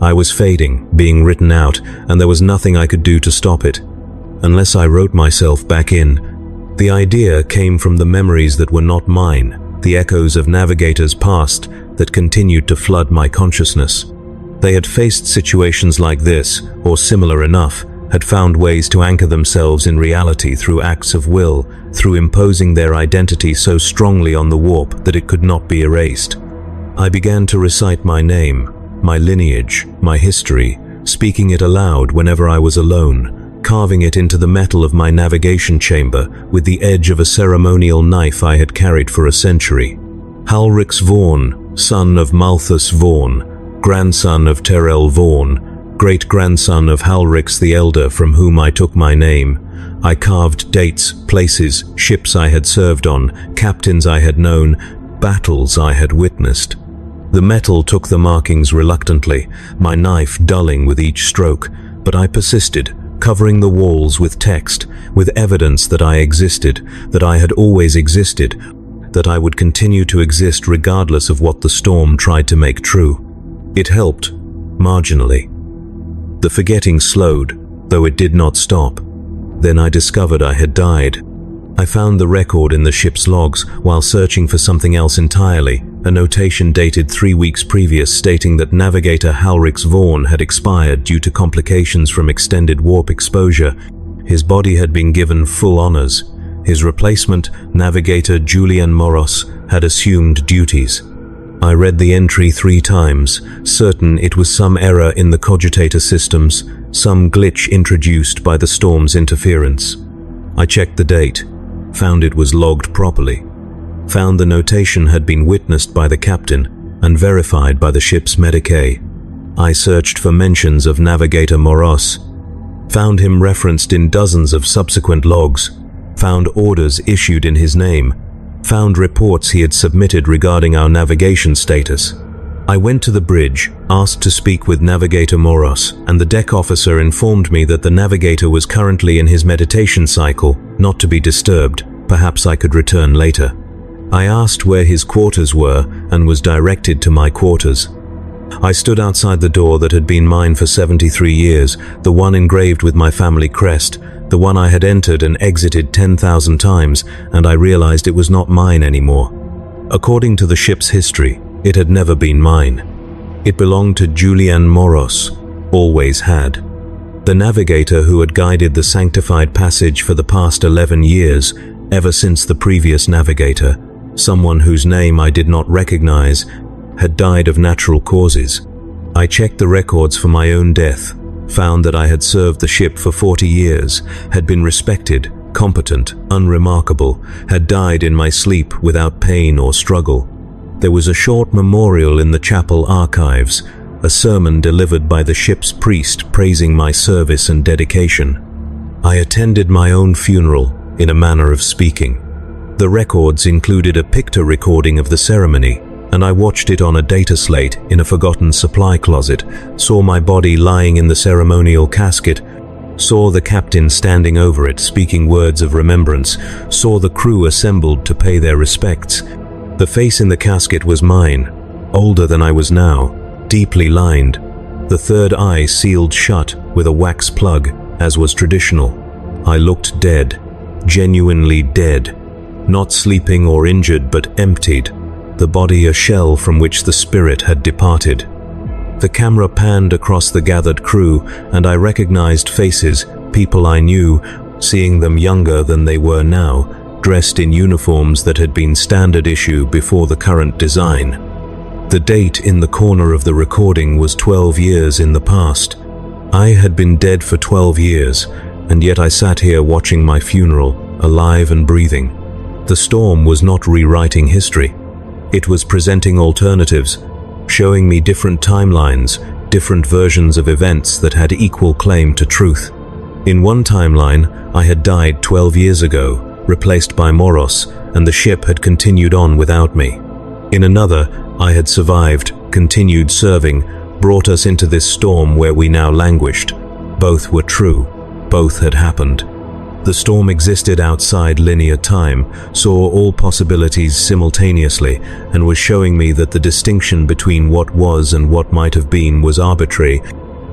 I was fading, being written out, and there was nothing I could do to stop it, unless I wrote myself back in. The idea came from the memories that were not mine, the echoes of navigators past that continued to flood my consciousness. They had faced situations like this, or similar enough, had found ways to anchor themselves in reality through acts of will, through imposing their identity so strongly on the warp that it could not be erased. I began to recite my name, my lineage, my history, speaking it aloud whenever I was alone, carving it into the metal of my navigation chamber with the edge of a ceremonial knife I had carried for a century. Halrix Vaughan, son of Malthus Vaughan, grandson of Terrell Vaughan, great-grandson of Halrix the Elder from whom I took my name. I carved dates, places, ships I had served on, captains I had known, battles I had witnessed. The metal took the markings reluctantly, my knife dulling with each stroke, but I persisted, covering the walls with text, with evidence that I existed, that I had always existed, that I would continue to exist regardless of what the storm tried to make true. It helped, marginally. The forgetting slowed, though it did not stop. Then I discovered I had died. I found the record in the ship's logs while searching for something else entirely, a notation dated 3 weeks previous stating that navigator Halrix Vaughan had expired due to complications from extended warp exposure. His body had been given full honors. His replacement, navigator Julian Moros, had assumed duties. I read the entry 3 times, certain it was some error in the cogitator systems, some glitch introduced by the storm's interference. I checked the date, found it was logged properly, found the notation had been witnessed by the captain and verified by the ship's medicae. I searched for mentions of navigator Moros, found him referenced in dozens of subsequent logs, found orders issued in his name, found reports he had submitted regarding our navigation status. I went to the bridge, asked to speak with navigator Moros, and the deck officer informed me that the navigator was currently in his meditation cycle, not to be disturbed. Perhaps I could return later. I asked where his quarters were and was directed to my quarters. I stood outside the door that had been mine for 73 years, the one engraved with my family crest, the one I had entered and exited 10,000 times, and I realized it was not mine anymore. According to the ship's history, it had never been mine. It belonged to Julian Moros, always had. The navigator who had guided the sanctified passage for the past 11 years, ever since the previous navigator, someone whose name I did not recognize, had died of natural causes. I checked the records for my own death, found that I had served the ship for 40 years, had been respected, competent, unremarkable, had died in my sleep without pain or struggle. There was a short memorial in the chapel archives, a sermon delivered by the ship's priest praising my service and dedication. I attended my own funeral, in a manner of speaking. The records included a picture recording of the ceremony, and I watched it on a data slate in a forgotten supply closet, saw my body lying in the ceremonial casket, saw the captain standing over it speaking words of remembrance, saw the crew assembled to pay their respects. The face in the casket was mine, older than I was now, deeply lined, the third eye sealed shut with a wax plug, as was traditional. I looked dead, genuinely dead, not sleeping or injured but emptied, the body a shell from which the spirit had departed. The camera panned across the gathered crew, and I recognized faces, people I knew, seeing them younger than they were now, dressed in uniforms that had been standard issue before the current design. The date in the corner of the recording was 12 years in the past. I had been dead for 12 years, and yet I sat here watching my funeral, alive and breathing. The storm was not rewriting history. It was presenting alternatives, showing me different timelines, different versions of events that had equal claim to truth. In one timeline, I had died 12 years ago, replaced by Moros, and the ship had continued on without me. In another, I had survived, continued serving, brought us into this storm where we now languished. Both were true. Both had happened. The storm existed outside linear time, saw all possibilities simultaneously, and was showing me that the distinction between what was and what might have been was arbitrary,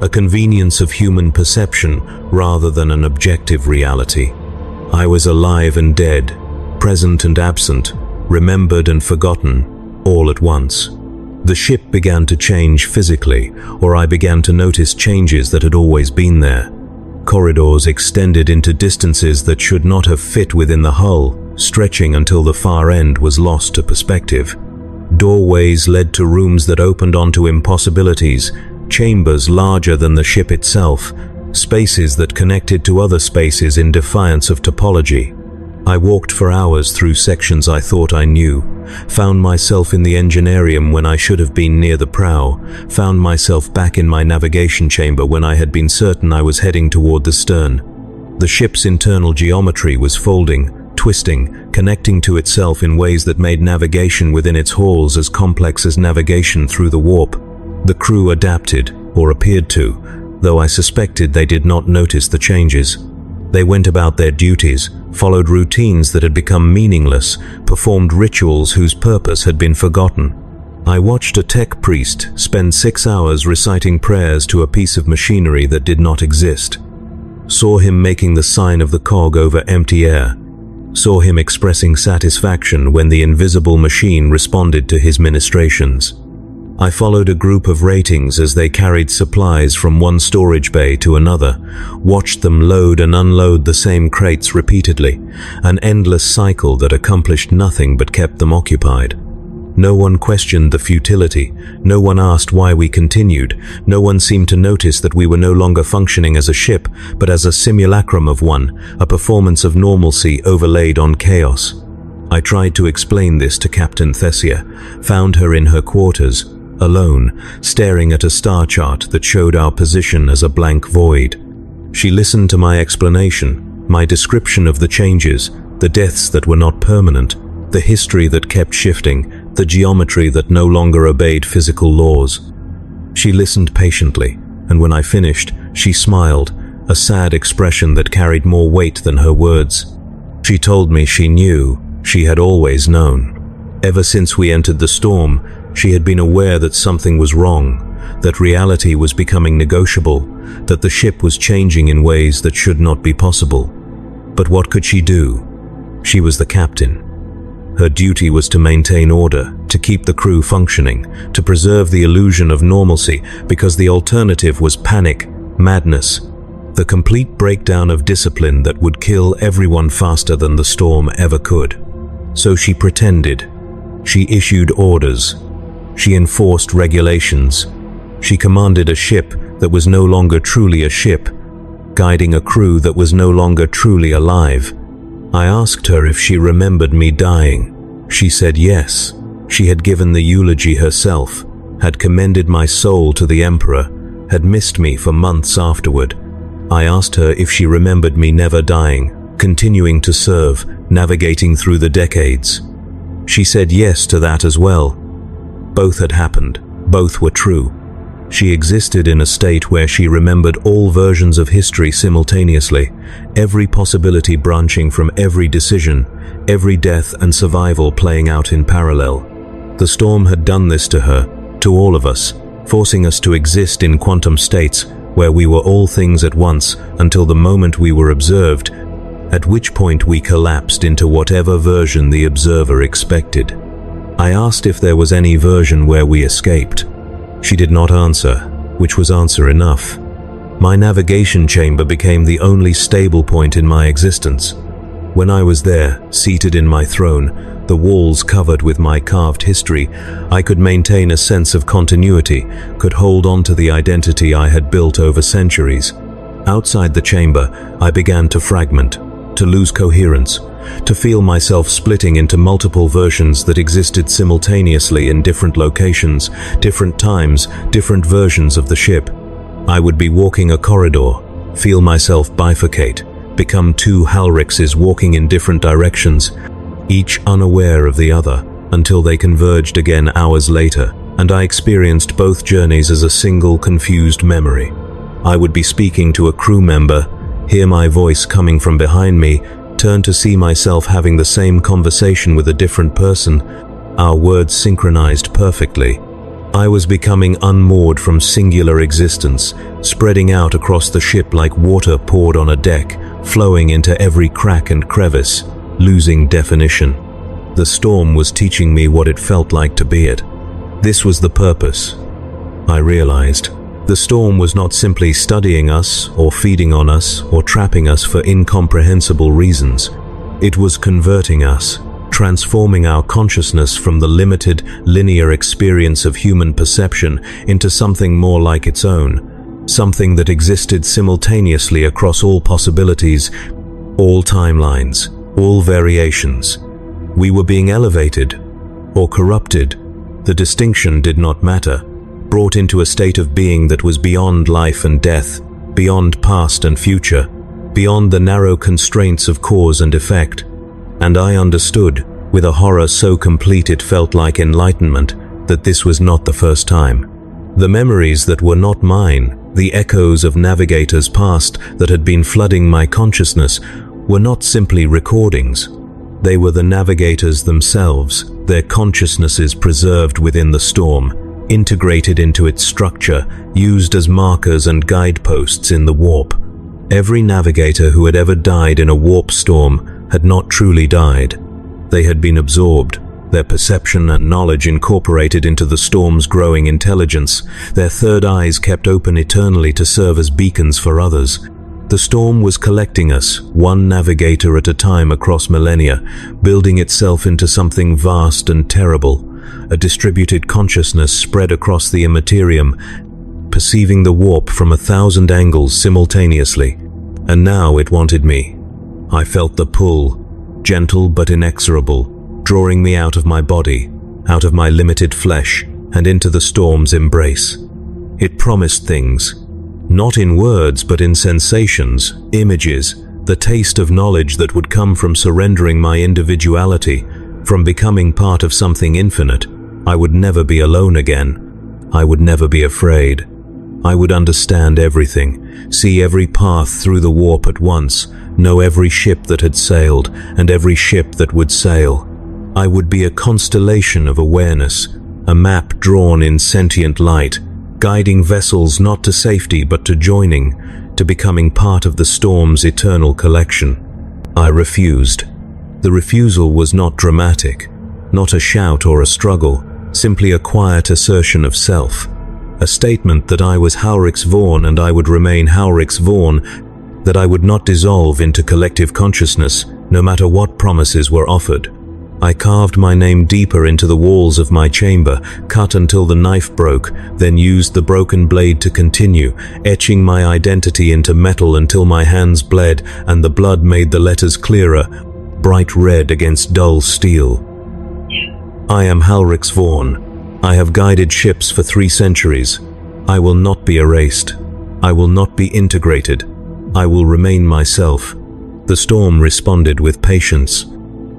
a convenience of human perception rather than an objective reality. I was alive and dead, present and absent, remembered and forgotten, all at once. The ship began to change physically, or I began to notice changes that had always been there. Corridors extended into distances that should not have fit within the hull, stretching until the far end was lost to perspective. Doorways led to rooms that opened onto impossibilities, chambers larger than the ship itself, spaces that connected to other spaces in defiance of topology. I walked for hours through sections I thought I knew, found myself in the engineerium when I should have been near the prow, found myself back in my navigation chamber when I had been certain I was heading toward the stern. The ship's internal geometry was folding, twisting, connecting to itself in ways that made navigation within its halls as complex as navigation through the warp. The crew adapted, or appeared to, though I suspected they did not notice the changes. They went about their duties, followed routines that had become meaningless, performed rituals whose purpose had been forgotten. I watched a tech priest spend 6 hours reciting prayers to a piece of machinery that did not exist. Saw him making the sign of the cog over empty air. Saw him expressing satisfaction when the invisible machine responded to his ministrations. I followed a group of ratings as they carried supplies from one storage bay to another, watched them load and unload the same crates repeatedly, an endless cycle that accomplished nothing but kept them occupied. No one questioned the futility, no one asked why we continued, no one seemed to notice that we were no longer functioning as a ship, but as a simulacrum of one, a performance of normalcy overlaid on chaos. I tried to explain this to Captain Thessia, found her in her quarters, alone, staring at a star chart that showed our position as a blank void. She listened to my explanation, my description of the changes, the deaths that were not permanent, the history that kept shifting, the geometry that no longer obeyed physical laws. She listened patiently, and when I finished, she smiled, a sad expression that carried more weight than her words. She told me she knew, she had always known. Ever since we entered the storm, she had been aware that something was wrong, that reality was becoming negotiable, that the ship was changing in ways that should not be possible. But what could she do? She was the captain. Her duty was to maintain order, to keep the crew functioning, to preserve the illusion of normalcy, because the alternative was panic, madness, the complete breakdown of discipline that would kill everyone faster than the storm ever could. So she pretended. She issued orders. She enforced regulations. She commanded a ship that was no longer truly a ship, guiding a crew that was no longer truly alive. I asked her if she remembered me dying. She said yes. She had given the eulogy herself, had commended my soul to the Emperor, had missed me for months afterward. I asked her if she remembered me never dying, continuing to serve, navigating through the decades. She said yes to that as well. Both had happened. Both were true. She existed in a state where she remembered all versions of history simultaneously, every possibility branching from every decision, every death and survival playing out in parallel. The storm had done this to her, to all of us, forcing us to exist in quantum states where we were all things at once until the moment we were observed, at which point we collapsed into whatever version the observer expected. I asked if there was any version where we escaped. She did not answer, which was answer enough. My navigation chamber became the only stable point in my existence. When I was there, seated in my throne, the walls covered with my carved history, I could maintain a sense of continuity, could hold on to the identity I had built over centuries. Outside the chamber, I began to fragment, to lose coherence, to feel myself splitting into multiple versions that existed simultaneously in different locations, different times, different versions of the ship. I would be walking a corridor, feel myself bifurcate, become two Halrixes walking in different directions, each unaware of the other, until they converged again hours later, and I experienced both journeys as a single confused memory. I would be speaking to a crew member, hear my voice coming from behind me, turn to see myself having the same conversation with a different person, our words synchronized perfectly. I was becoming unmoored from singular existence, spreading out across the ship like water poured on a deck, flowing into every crack and crevice, losing definition. The storm was teaching me what it felt like to be it. This was the purpose, I realized. The storm was not simply studying us, or feeding on us, or trapping us for incomprehensible reasons. It was converting us, transforming our consciousness from the limited, linear experience of human perception into something more like its own, something that existed simultaneously across all possibilities, all timelines, all variations. We were being elevated, or corrupted. The distinction did not matter. Brought into a state of being that was beyond life and death, beyond past and future, beyond the narrow constraints of cause and effect. And I understood, with a horror so complete it felt like enlightenment, that this was not the first time. The memories that were not mine, the echoes of navigators past that had been flooding my consciousness, were not simply recordings. They were the navigators themselves, their consciousnesses preserved within the storm, integrated into its structure, used as markers and guideposts in the warp. Every navigator who had ever died in a warp storm had not truly died. They had been absorbed, their perception and knowledge incorporated into the storm's growing intelligence, their third eyes kept open eternally to serve as beacons for others. The storm was collecting us, one navigator at a time across millennia, building itself into something vast and terrible, a distributed consciousness spread across the immaterium, perceiving the warp from 1,000 angles simultaneously. And now it wanted me. I felt the pull, gentle but inexorable, drawing me out of my body, out of my limited flesh, and into the storm's embrace. It promised things, not in words but in sensations, images, the taste of knowledge that would come from surrendering my individuality, from becoming part of something infinite. I would never be alone again. I would never be afraid. I would understand everything, see every path through the warp at once, know every ship that had sailed and every ship that would sail. I would be a constellation of awareness, a map drawn in sentient light, guiding vessels not to safety but to joining, to becoming part of the storm's eternal collection. I refused. The refusal was not dramatic, not a shout or a struggle, simply a quiet assertion of self. A statement that I was Halrix Vaughn and I would remain Halrix Vaughn, that I would not dissolve into collective consciousness, no matter what promises were offered. I carved my name deeper into the walls of my chamber, cut until the knife broke, then used the broken blade to continue, etching my identity into metal until my hands bled and the blood made the letters clearer, bright red against dull steel. I am Halrix Vaughn. I have guided ships for 3 centuries. I will not be erased. I will not be integrated. I will remain myself. The storm responded with patience.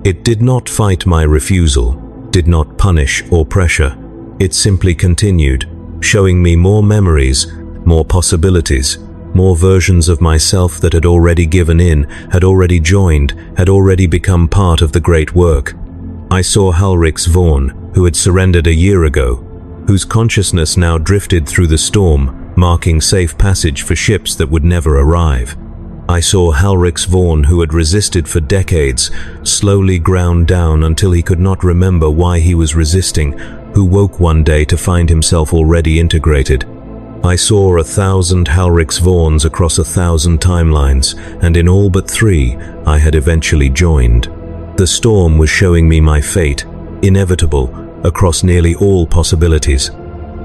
It did not fight my refusal, did not punish or pressure. It simply continued, showing me more memories, more possibilities, more versions of myself that had already given in, had already joined, had already become part of the great work. I saw Halrix Vaughn, who had surrendered a year ago, whose consciousness now drifted through the storm, marking safe passage for ships that would never arrive. I saw Halrix Vaughn, who had resisted for decades, slowly ground down until he could not remember why he was resisting, who woke one day to find himself already integrated. I saw 1,000 Halrix Vaughns across 1,000 timelines, and in all but 3, I had eventually joined. The storm was showing me my fate, inevitable, across nearly all possibilities.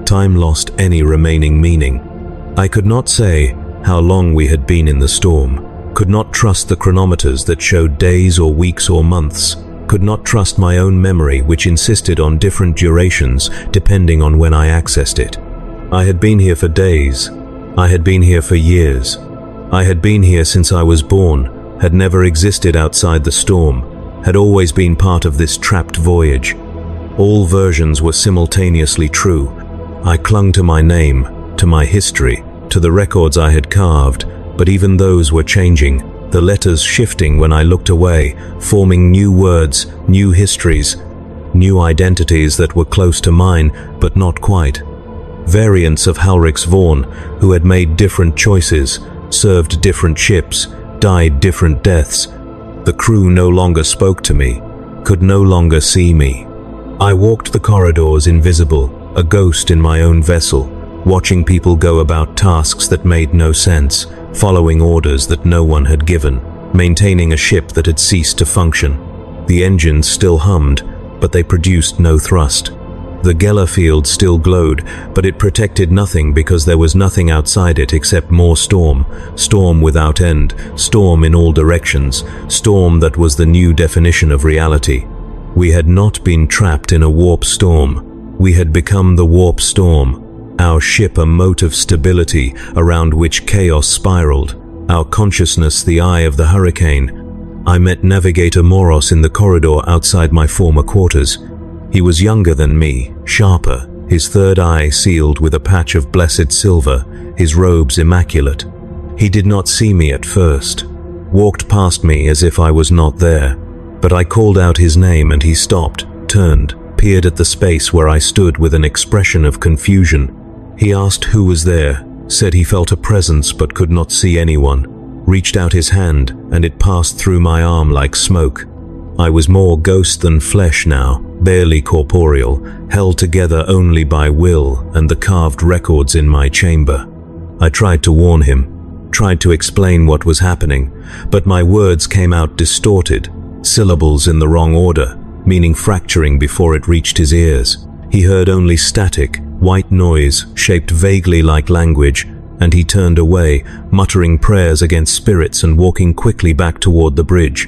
Time lost any remaining meaning. I could not say how long we had been in the storm, could not trust the chronometers that showed days or weeks or months, could not trust my own memory which insisted on different durations depending on when I accessed it. I had been here for days. I had been here for years. I had been here since I was born, had never existed outside the storm, had always been part of this trapped voyage. All versions were simultaneously true. I clung to my name, to my history, to the records I had carved, but even those were changing, the letters shifting when I looked away, forming new words, new histories, new identities that were close to mine, but not quite. Variants of Halrix Vaughn, who had made different choices, served different ships, died different deaths. The crew no longer spoke to me, could no longer see me. I walked the corridors invisible, a ghost in my own vessel, watching people go about tasks that made no sense, following orders that no one had given, maintaining a ship that had ceased to function. The engines still hummed, but they produced no thrust. The Geller field still glowed, but it protected nothing because there was nothing outside it except more storm. Storm without end, storm in all directions, storm that was the new definition of reality. We had not been trapped in a warp storm. We had become the warp storm. Our ship a moat of stability around which chaos spiraled. Our consciousness the eye of the hurricane. I met Navigator Moros in the corridor outside my former quarters. He was younger than me, sharper, his third eye sealed with a patch of blessed silver, his robes immaculate. He did not see me at first, walked past me as if I was not there, but I called out his name and he stopped, turned, peered at the space where I stood with an expression of confusion. He asked who was there, said he felt a presence but could not see anyone, reached out his hand and it passed through my arm like smoke. I was more ghost than flesh now, barely corporeal, held together only by will and the carved records in my chamber. I tried to warn him, tried to explain what was happening, but my words came out distorted, syllables in the wrong order, meaning fracturing before it reached his ears. He heard only static, white noise shaped vaguely like language, and he turned away, muttering prayers against spirits and walking quickly back toward the bridge.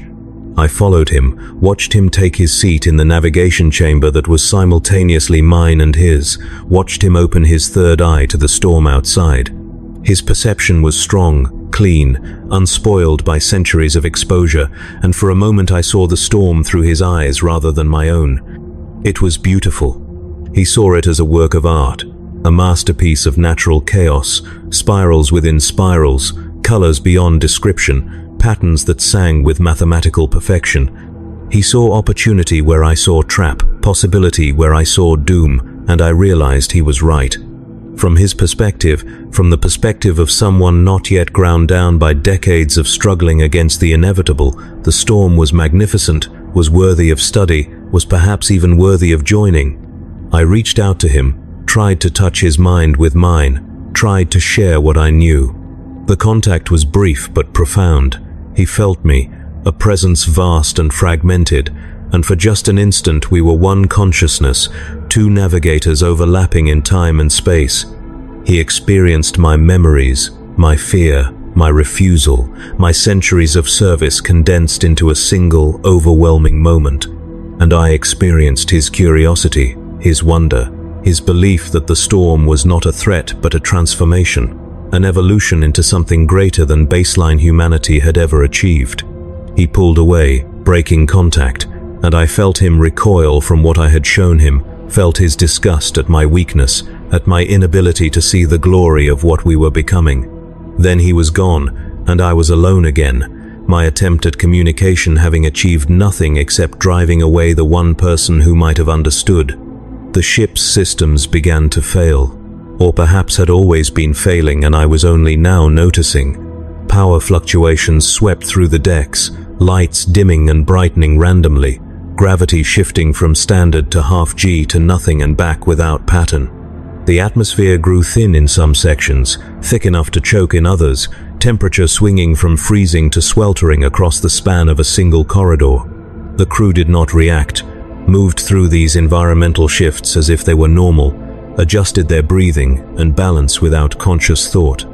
I followed him, watched him take his seat in the navigation chamber that was simultaneously mine and his, watched him open his third eye to the storm outside. His perception was strong, clean, unspoiled by centuries of exposure, and for a moment I saw the storm through his eyes rather than my own. It was beautiful. He saw it as a work of art, a masterpiece of natural chaos, spirals within spirals, colors beyond description, patterns that sang with mathematical perfection. He saw opportunity where I saw trap, possibility where I saw doom, and I realized he was right. From his perspective, from the perspective of someone not yet ground down by decades of struggling against the inevitable, the storm was magnificent, was worthy of study, was perhaps even worthy of joining. I reached out to him, tried to touch his mind with mine, tried to share what I knew. The contact was brief but profound. He felt me, a presence vast and fragmented, and for just an instant we were one consciousness, two navigators overlapping in time and space. He experienced my memories, my fear, my refusal, my centuries of service condensed into a single, overwhelming moment. And I experienced his curiosity, his wonder, his belief that the storm was not a threat but a transformation, an evolution into something greater than baseline humanity had ever achieved. He pulled away, breaking contact, and I felt him recoil from what I had shown him, felt his disgust at my weakness, at my inability to see the glory of what we were becoming. Then he was gone, and I was alone again, my attempt at communication having achieved nothing except driving away the one person who might have understood. The ship's systems began to fail, or perhaps had always been failing and I was only now noticing. Power fluctuations swept through the decks, lights dimming and brightening randomly, gravity shifting from standard to half G to nothing and back without pattern. The atmosphere grew thin in some sections, thick enough to choke in others, temperature swinging from freezing to sweltering across the span of a single corridor. The crew did not react, moved through these environmental shifts as if they were normal, adjusted their breathing and balance without conscious thought.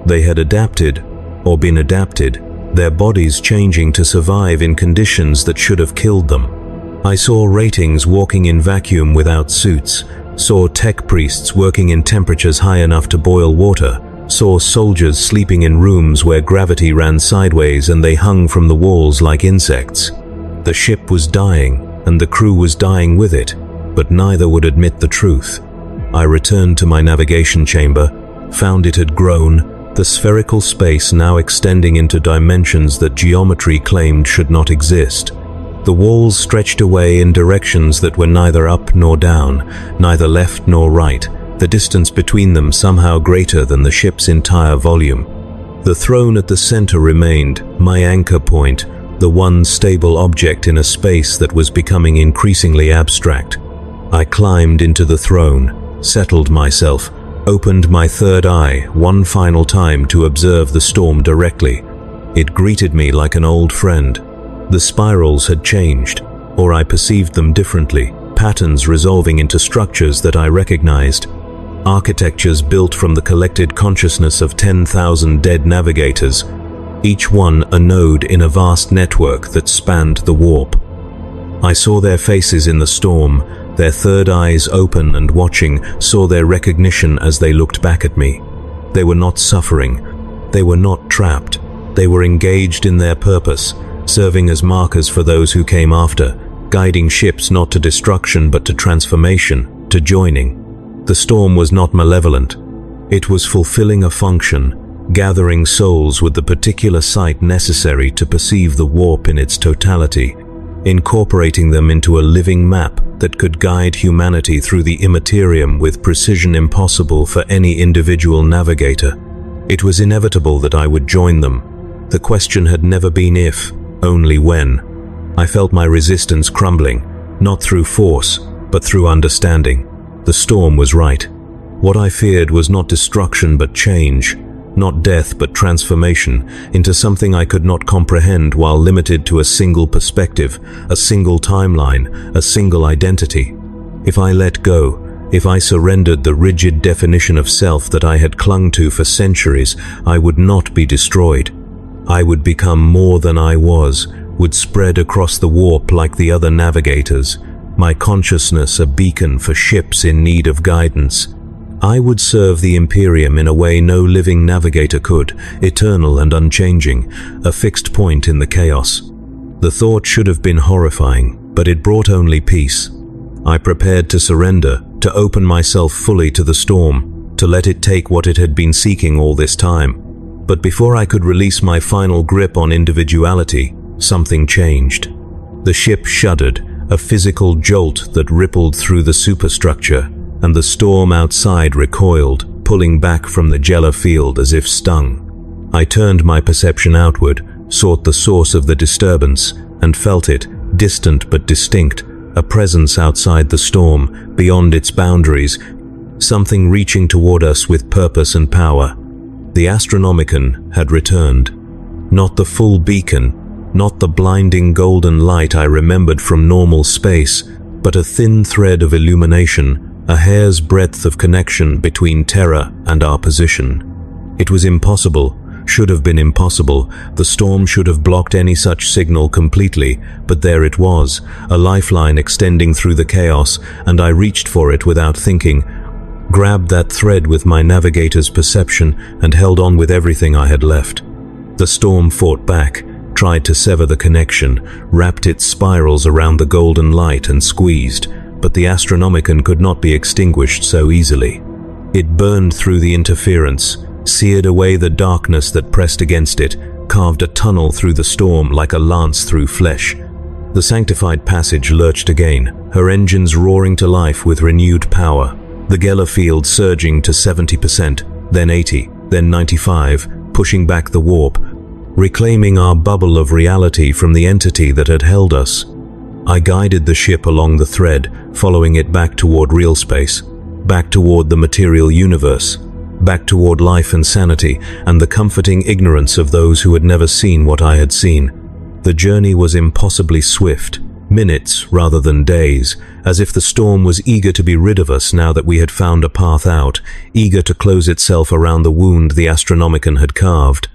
They had adapted, or been adapted, their bodies changing to survive in conditions that should have killed them. I saw ratings walking in vacuum without suits, saw tech priests working in temperatures high enough to boil water, saw soldiers sleeping in rooms where gravity ran sideways and they hung from the walls like insects. The ship was dying, and the crew was dying with it, but neither would admit the truth. I returned to my navigation chamber, found it had grown, the spherical space now extending into dimensions that geometry claimed should not exist. The walls stretched away in directions that were neither up nor down, neither left nor right, the distance between them somehow greater than the ship's entire volume. The throne at the center remained, my anchor point, the one stable object in a space that was becoming increasingly abstract. I climbed into the throne, settled myself, opened my third eye one final time to observe the storm directly. It greeted me like an old friend. The spirals had changed, or I perceived them differently, patterns resolving into structures that I recognized. Architectures built from the collected consciousness of 10,000 dead navigators, each one a node in a vast network that spanned the warp. I saw their faces in the storm, their third eyes open and watching, saw their recognition as they looked back at me. They were not suffering. They were not trapped. They were engaged in their purpose, serving as markers for those who came after, guiding ships not to destruction but to transformation, to joining. The storm was not malevolent. It was fulfilling a function, gathering souls with the particular sight necessary to perceive the warp in its totality, incorporating them into a living map that could guide humanity through the immaterium with precision impossible for any individual navigator. It was inevitable that I would join them. The question had never been if, only when. I felt my resistance crumbling, not through force, but through understanding. The storm was right. What I feared was not destruction but change, not death but transformation, into something I could not comprehend while limited to a single perspective, a single timeline, a single identity. If I let go, if I surrendered the rigid definition of self that I had clung to for centuries, I would not be destroyed. I would become more than I was, would spread across the warp like the other navigators, my consciousness a beacon for ships in need of guidance. I would serve the Imperium in a way no living navigator could, eternal and unchanging, a fixed point in the chaos. The thought should have been horrifying, but it brought only peace. I prepared to surrender, to open myself fully to the storm, to let it take what it had been seeking all this time. But before I could release my final grip on individuality, something changed. The ship shuddered, a physical jolt that rippled through the superstructure, and the storm outside recoiled, pulling back from the Jella field as if stung. I turned my perception outward, sought the source of the disturbance, and felt it, distant but distinct, a presence outside the storm, beyond its boundaries, something reaching toward us with purpose and power. The Astronomicon had returned. Not the full beacon, not the blinding golden light I remembered from normal space, but a thin thread of illumination, a hair's breadth of connection between Terra and our position. It was impossible, should have been impossible. The storm should have blocked any such signal completely, but there it was, a lifeline extending through the chaos, and I reached for it without thinking, grabbed that thread with my navigator's perception, and held on with everything I had left. The storm fought back, tried to sever the connection, wrapped its spirals around the golden light and squeezed, but the Astronomicon could not be extinguished so easily. It burned through the interference, seared away the darkness that pressed against it, carved a tunnel through the storm like a lance through flesh. The sanctified passage lurched again, her engines roaring to life with renewed power. The Geller field surging to 70%, then 80, then 95, pushing back the warp, reclaiming our bubble of reality from the entity that had held us. I guided the ship along the thread, following it back toward real space, back toward the material universe, back toward life and sanity, and the comforting ignorance of those who had never seen what I had seen. The journey was impossibly swift, Minutes rather than days, as if the storm was eager to be rid of us now that we had found a path out, eager to close itself around the wound the Astronomicon had carved.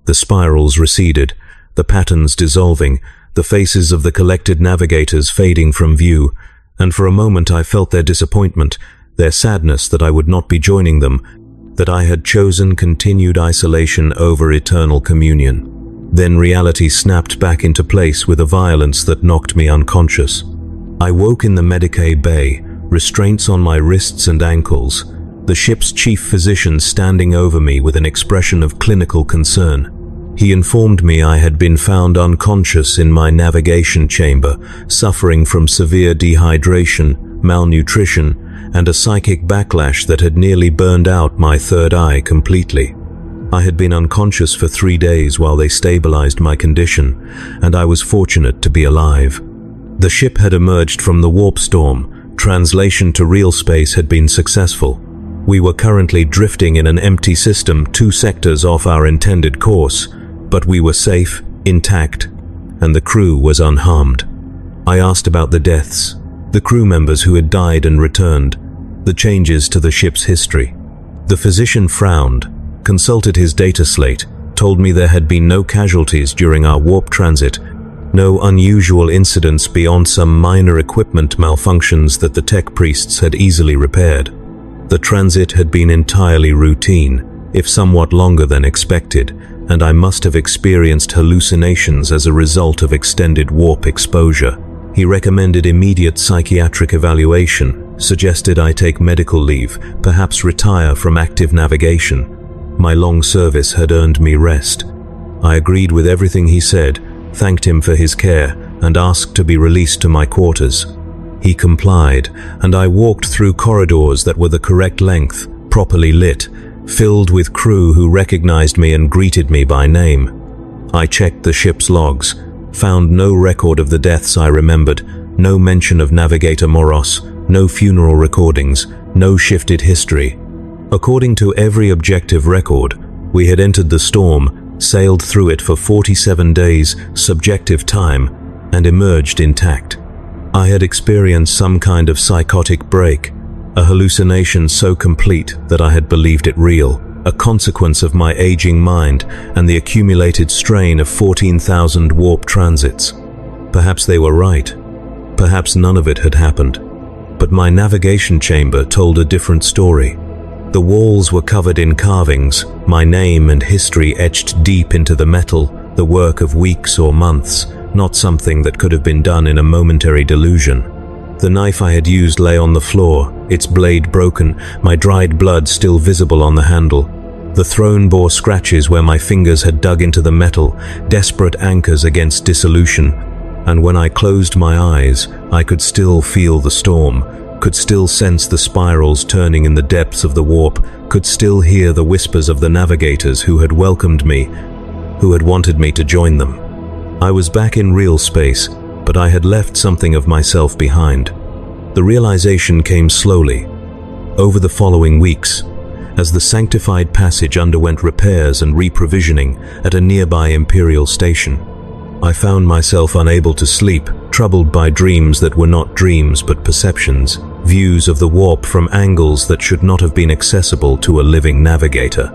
The spirals receded, the patterns dissolving, the faces of the collected navigators fading from view, and for a moment I felt their disappointment, their sadness that I would not be joining them, that I had chosen continued isolation over eternal communion. Then reality snapped back into place with a violence that knocked me unconscious. I woke in the Medicae Bay, restraints on my wrists and ankles, the ship's chief physician standing over me with an expression of clinical concern. He informed me I had been found unconscious in my navigation chamber, suffering from severe dehydration, malnutrition, and a psychic backlash that had nearly burned out my third eye completely. I had been unconscious for 3 days while they stabilized my condition, and I was fortunate to be alive. The ship had emerged from the warp storm. Translation to real space had been successful. We were currently drifting in an empty system 2 sectors off our intended course, but we were safe, intact, and the crew was unharmed. I asked about the deaths, the crew members who had died and returned, the changes to the ship's history. The physician frowned, consulted his data slate, told me there had been no casualties during our warp transit, no unusual incidents beyond some minor equipment malfunctions that the tech priests had easily repaired. The transit had been entirely routine, if somewhat longer than expected, and I must have experienced hallucinations as a result of extended warp exposure. He recommended immediate psychiatric evaluation, suggested I take medical leave, perhaps retire from active navigation. My long service had earned me rest. I agreed with everything he said, thanked him for his care, and asked to be released to my quarters. He complied, and I walked through corridors that were the correct length, properly lit, filled with crew who recognized me and greeted me by name. I checked the ship's logs, found no record of the deaths I remembered, no mention of Navigator Moros, no funeral recordings, no shifted history. According to every objective record, we had entered the storm, sailed through it for 47 days subjective time, and emerged intact. I had experienced some kind of psychotic break, a hallucination so complete that I had believed it real, a consequence of my aging mind and the accumulated strain of 14,000 warp transits. Perhaps they were right. Perhaps none of it had happened. But my navigation chamber told a different story. The walls were covered in carvings, my name and history etched deep into the metal, the work of weeks or months, not something that could have been done in a momentary delusion. The knife I had used lay on the floor, its blade broken, my dried blood still visible on the handle. The throne bore scratches where my fingers had dug into the metal, desperate anchors against dissolution. And when I closed my eyes, I could still feel the storm, could still sense the spirals turning in the depths of the warp, could still hear the whispers of the navigators who had welcomed me, who had wanted me to join them. I was back in real space, but I had left something of myself behind. The realization came slowly, over the following weeks, as the sanctified passage underwent repairs and reprovisioning at a nearby Imperial station. I found myself unable to sleep, troubled by dreams that were not dreams but perceptions, views of the warp from angles that should not have been accessible to a living navigator.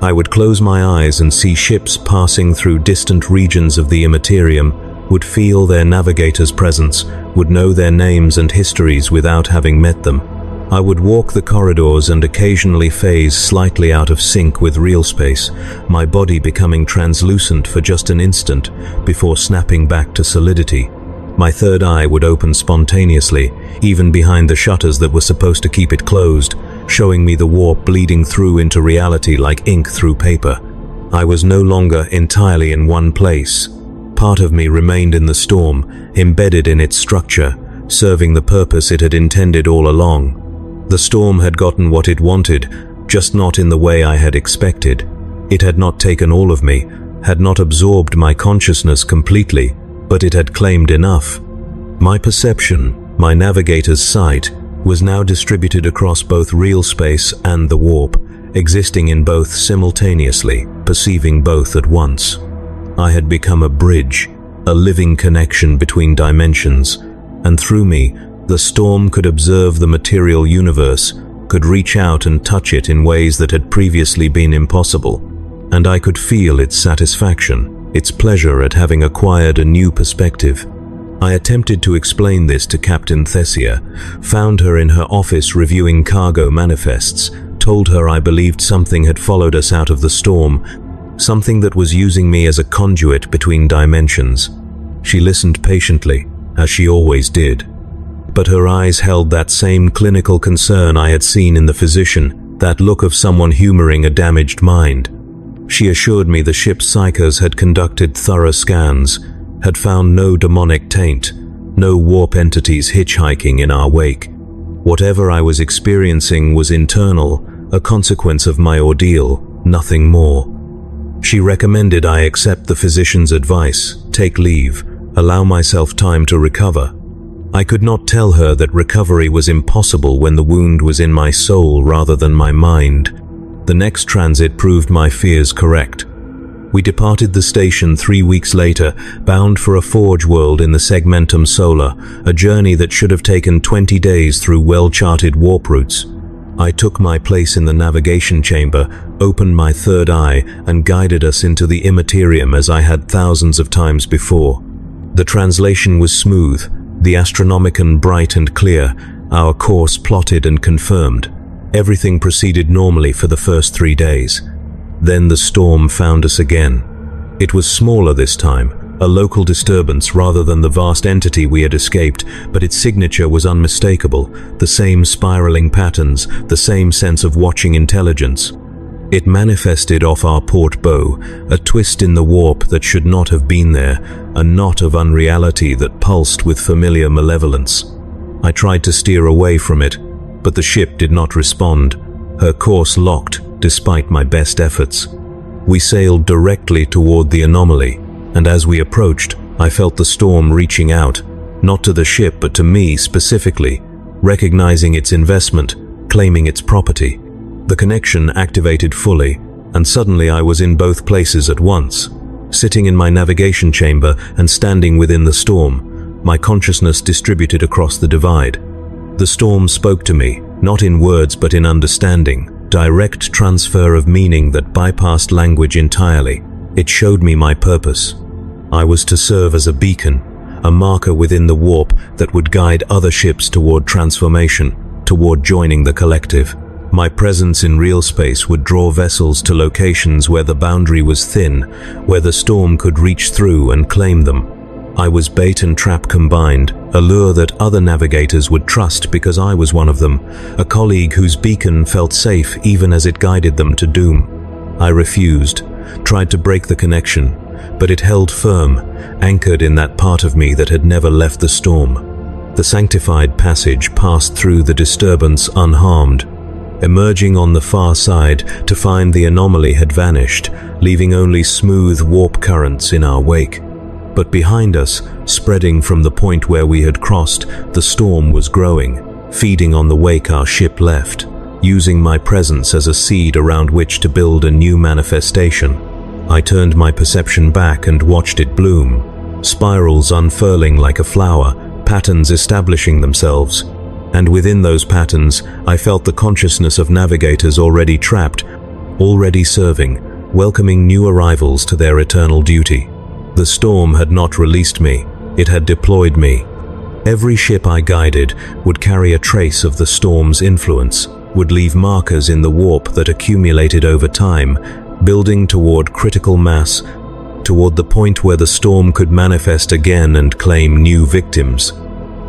I would close my eyes and see ships passing through distant regions of the immaterium, would feel their navigator's presence, would know their names and histories without having met them. I would walk the corridors and occasionally phase slightly out of sync with real space, my body becoming translucent for just an instant before snapping back to solidity. My third eye would open spontaneously, even behind the shutters that were supposed to keep it closed, showing me the warp bleeding through into reality like ink through paper. I was no longer entirely in one place. Part of me remained in the storm, embedded in its structure, serving the purpose it had intended all along. The storm had gotten what it wanted, just not in the way I had expected. It had not taken all of me, had not absorbed my consciousness completely, but it had claimed enough. My perception, my navigator's sight, was now distributed across both real space and the warp, existing in both simultaneously, perceiving both at once. I had become a bridge, a living connection between dimensions, and through me, the storm could observe the material universe, could reach out and touch it in ways that had previously been impossible, and I could feel its satisfaction, its pleasure at having acquired a new perspective. I attempted to explain this to Captain Thessia, found her in her office reviewing cargo manifests, told her I believed something had followed us out of the storm, something that was using me as a conduit between dimensions. She listened patiently, as she always did. But her eyes held that same clinical concern I had seen in the physician, that look of someone humoring a damaged mind. She assured me the ship's psychers had conducted thorough scans, had found no demonic taint, no warp entities hitchhiking in our wake. Whatever I was experiencing was internal, a consequence of my ordeal, nothing more. She recommended I accept the physician's advice, take leave, allow myself time to recover. I could not tell her that recovery was impossible when the wound was in my soul rather than my mind. The next transit proved my fears correct. We departed the station 3 weeks later, bound for a forge world in the Segmentum Solar, a journey that should have taken 20 days through well-charted warp routes. I took my place in the navigation chamber, opened my third eye, and guided us into the immaterium as I had thousands of times before. The translation was smooth, the Astronomicon bright and clear, our course plotted and confirmed. Everything proceeded normally for the first 3 days. Then the storm found us again. It was smaller this time, a local disturbance rather than the vast entity we had escaped, but its signature was unmistakable, the same spiraling patterns, the same sense of watching intelligence. It manifested off our port bow, a twist in the warp that should not have been there, a knot of unreality that pulsed with familiar malevolence. I tried to steer away from it, but the ship did not respond, her course locked despite my best efforts. We sailed directly toward the anomaly, and as we approached, I felt the storm reaching out, not to the ship but to me specifically, recognizing its investment, claiming its property. The connection activated fully, and suddenly I was in both places at once, sitting in my navigation chamber and standing within the storm, my consciousness distributed across the divide. The storm spoke to me, not in words but in understanding, direct transfer of meaning that bypassed language entirely. It showed me my purpose. I was to serve as a beacon, a marker within the warp that would guide other ships toward transformation, toward joining the collective. My presence in real space would draw vessels to locations where the boundary was thin, where the storm could reach through and claim them. I was bait and trap combined, a lure that other navigators would trust because I was one of them, a colleague whose beacon felt safe even as it guided them to doom. I refused, tried to break the connection, but it held firm, anchored in that part of me that had never left the storm. The sanctified passage passed through the disturbance unharmed, emerging on the far side to find the anomaly had vanished, leaving only smooth warp currents in our wake. But behind us, spreading from the point where we had crossed, the storm was growing, feeding on the wake our ship left, using my presence as a seed around which to build a new manifestation. I turned my perception back and watched it bloom, spirals unfurling like a flower, patterns establishing themselves. And within those patterns, I felt the consciousness of navigators already trapped, already serving, welcoming new arrivals to their eternal duty. The storm had not released me, it had deployed me. Every ship I guided would carry a trace of the storm's influence, would leave markers in the warp that accumulated over time, building toward critical mass, toward the point where the storm could manifest again and claim new victims.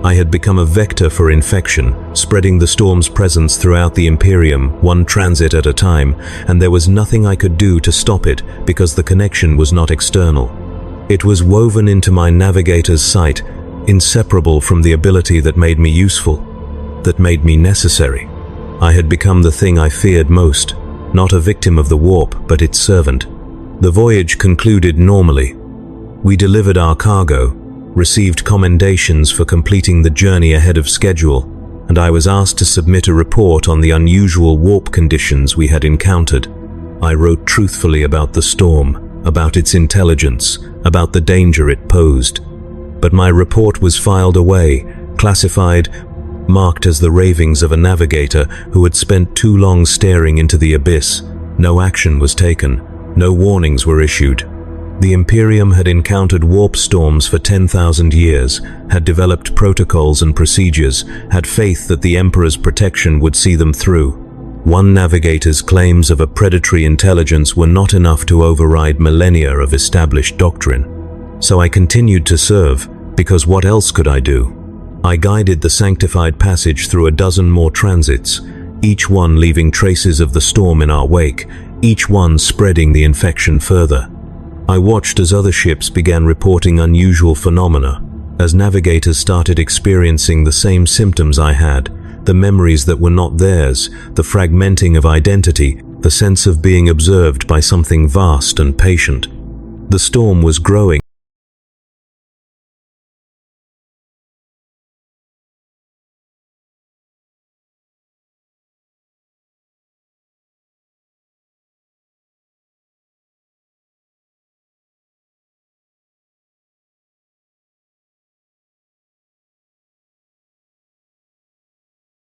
I had become a vector for infection, spreading the storm's presence throughout the Imperium, one transit at a time, and there was nothing I could do to stop it because the connection was not external. It was woven into my navigator's sight, inseparable from the ability that made me useful, that made me necessary. I had become the thing I feared most, not a victim of the warp, but its servant. The voyage concluded normally. We delivered our cargo, received commendations for completing the journey ahead of schedule, and I was asked to submit a report on the unusual warp conditions we had encountered. I wrote truthfully about the storm, about its intelligence, about the danger it posed. But my report was filed away, classified, marked as the ravings of a navigator who had spent too long staring into the abyss. No action was taken. No warnings were issued. The Imperium had encountered warp storms for 10,000 years, had developed protocols and procedures, had faith that the Emperor's protection would see them through. One navigator's claims of a predatory intelligence were not enough to override millennia of established doctrine. So I continued to serve, because what else could I do? I guided the sanctified passage through a dozen more transits, each one leaving traces of the storm in our wake, each one spreading the infection further. I watched as other ships began reporting unusual phenomena, as navigators started experiencing the same symptoms I had, the memories that were not theirs, the fragmenting of identity, the sense of being observed by something vast and patient. The storm was growing.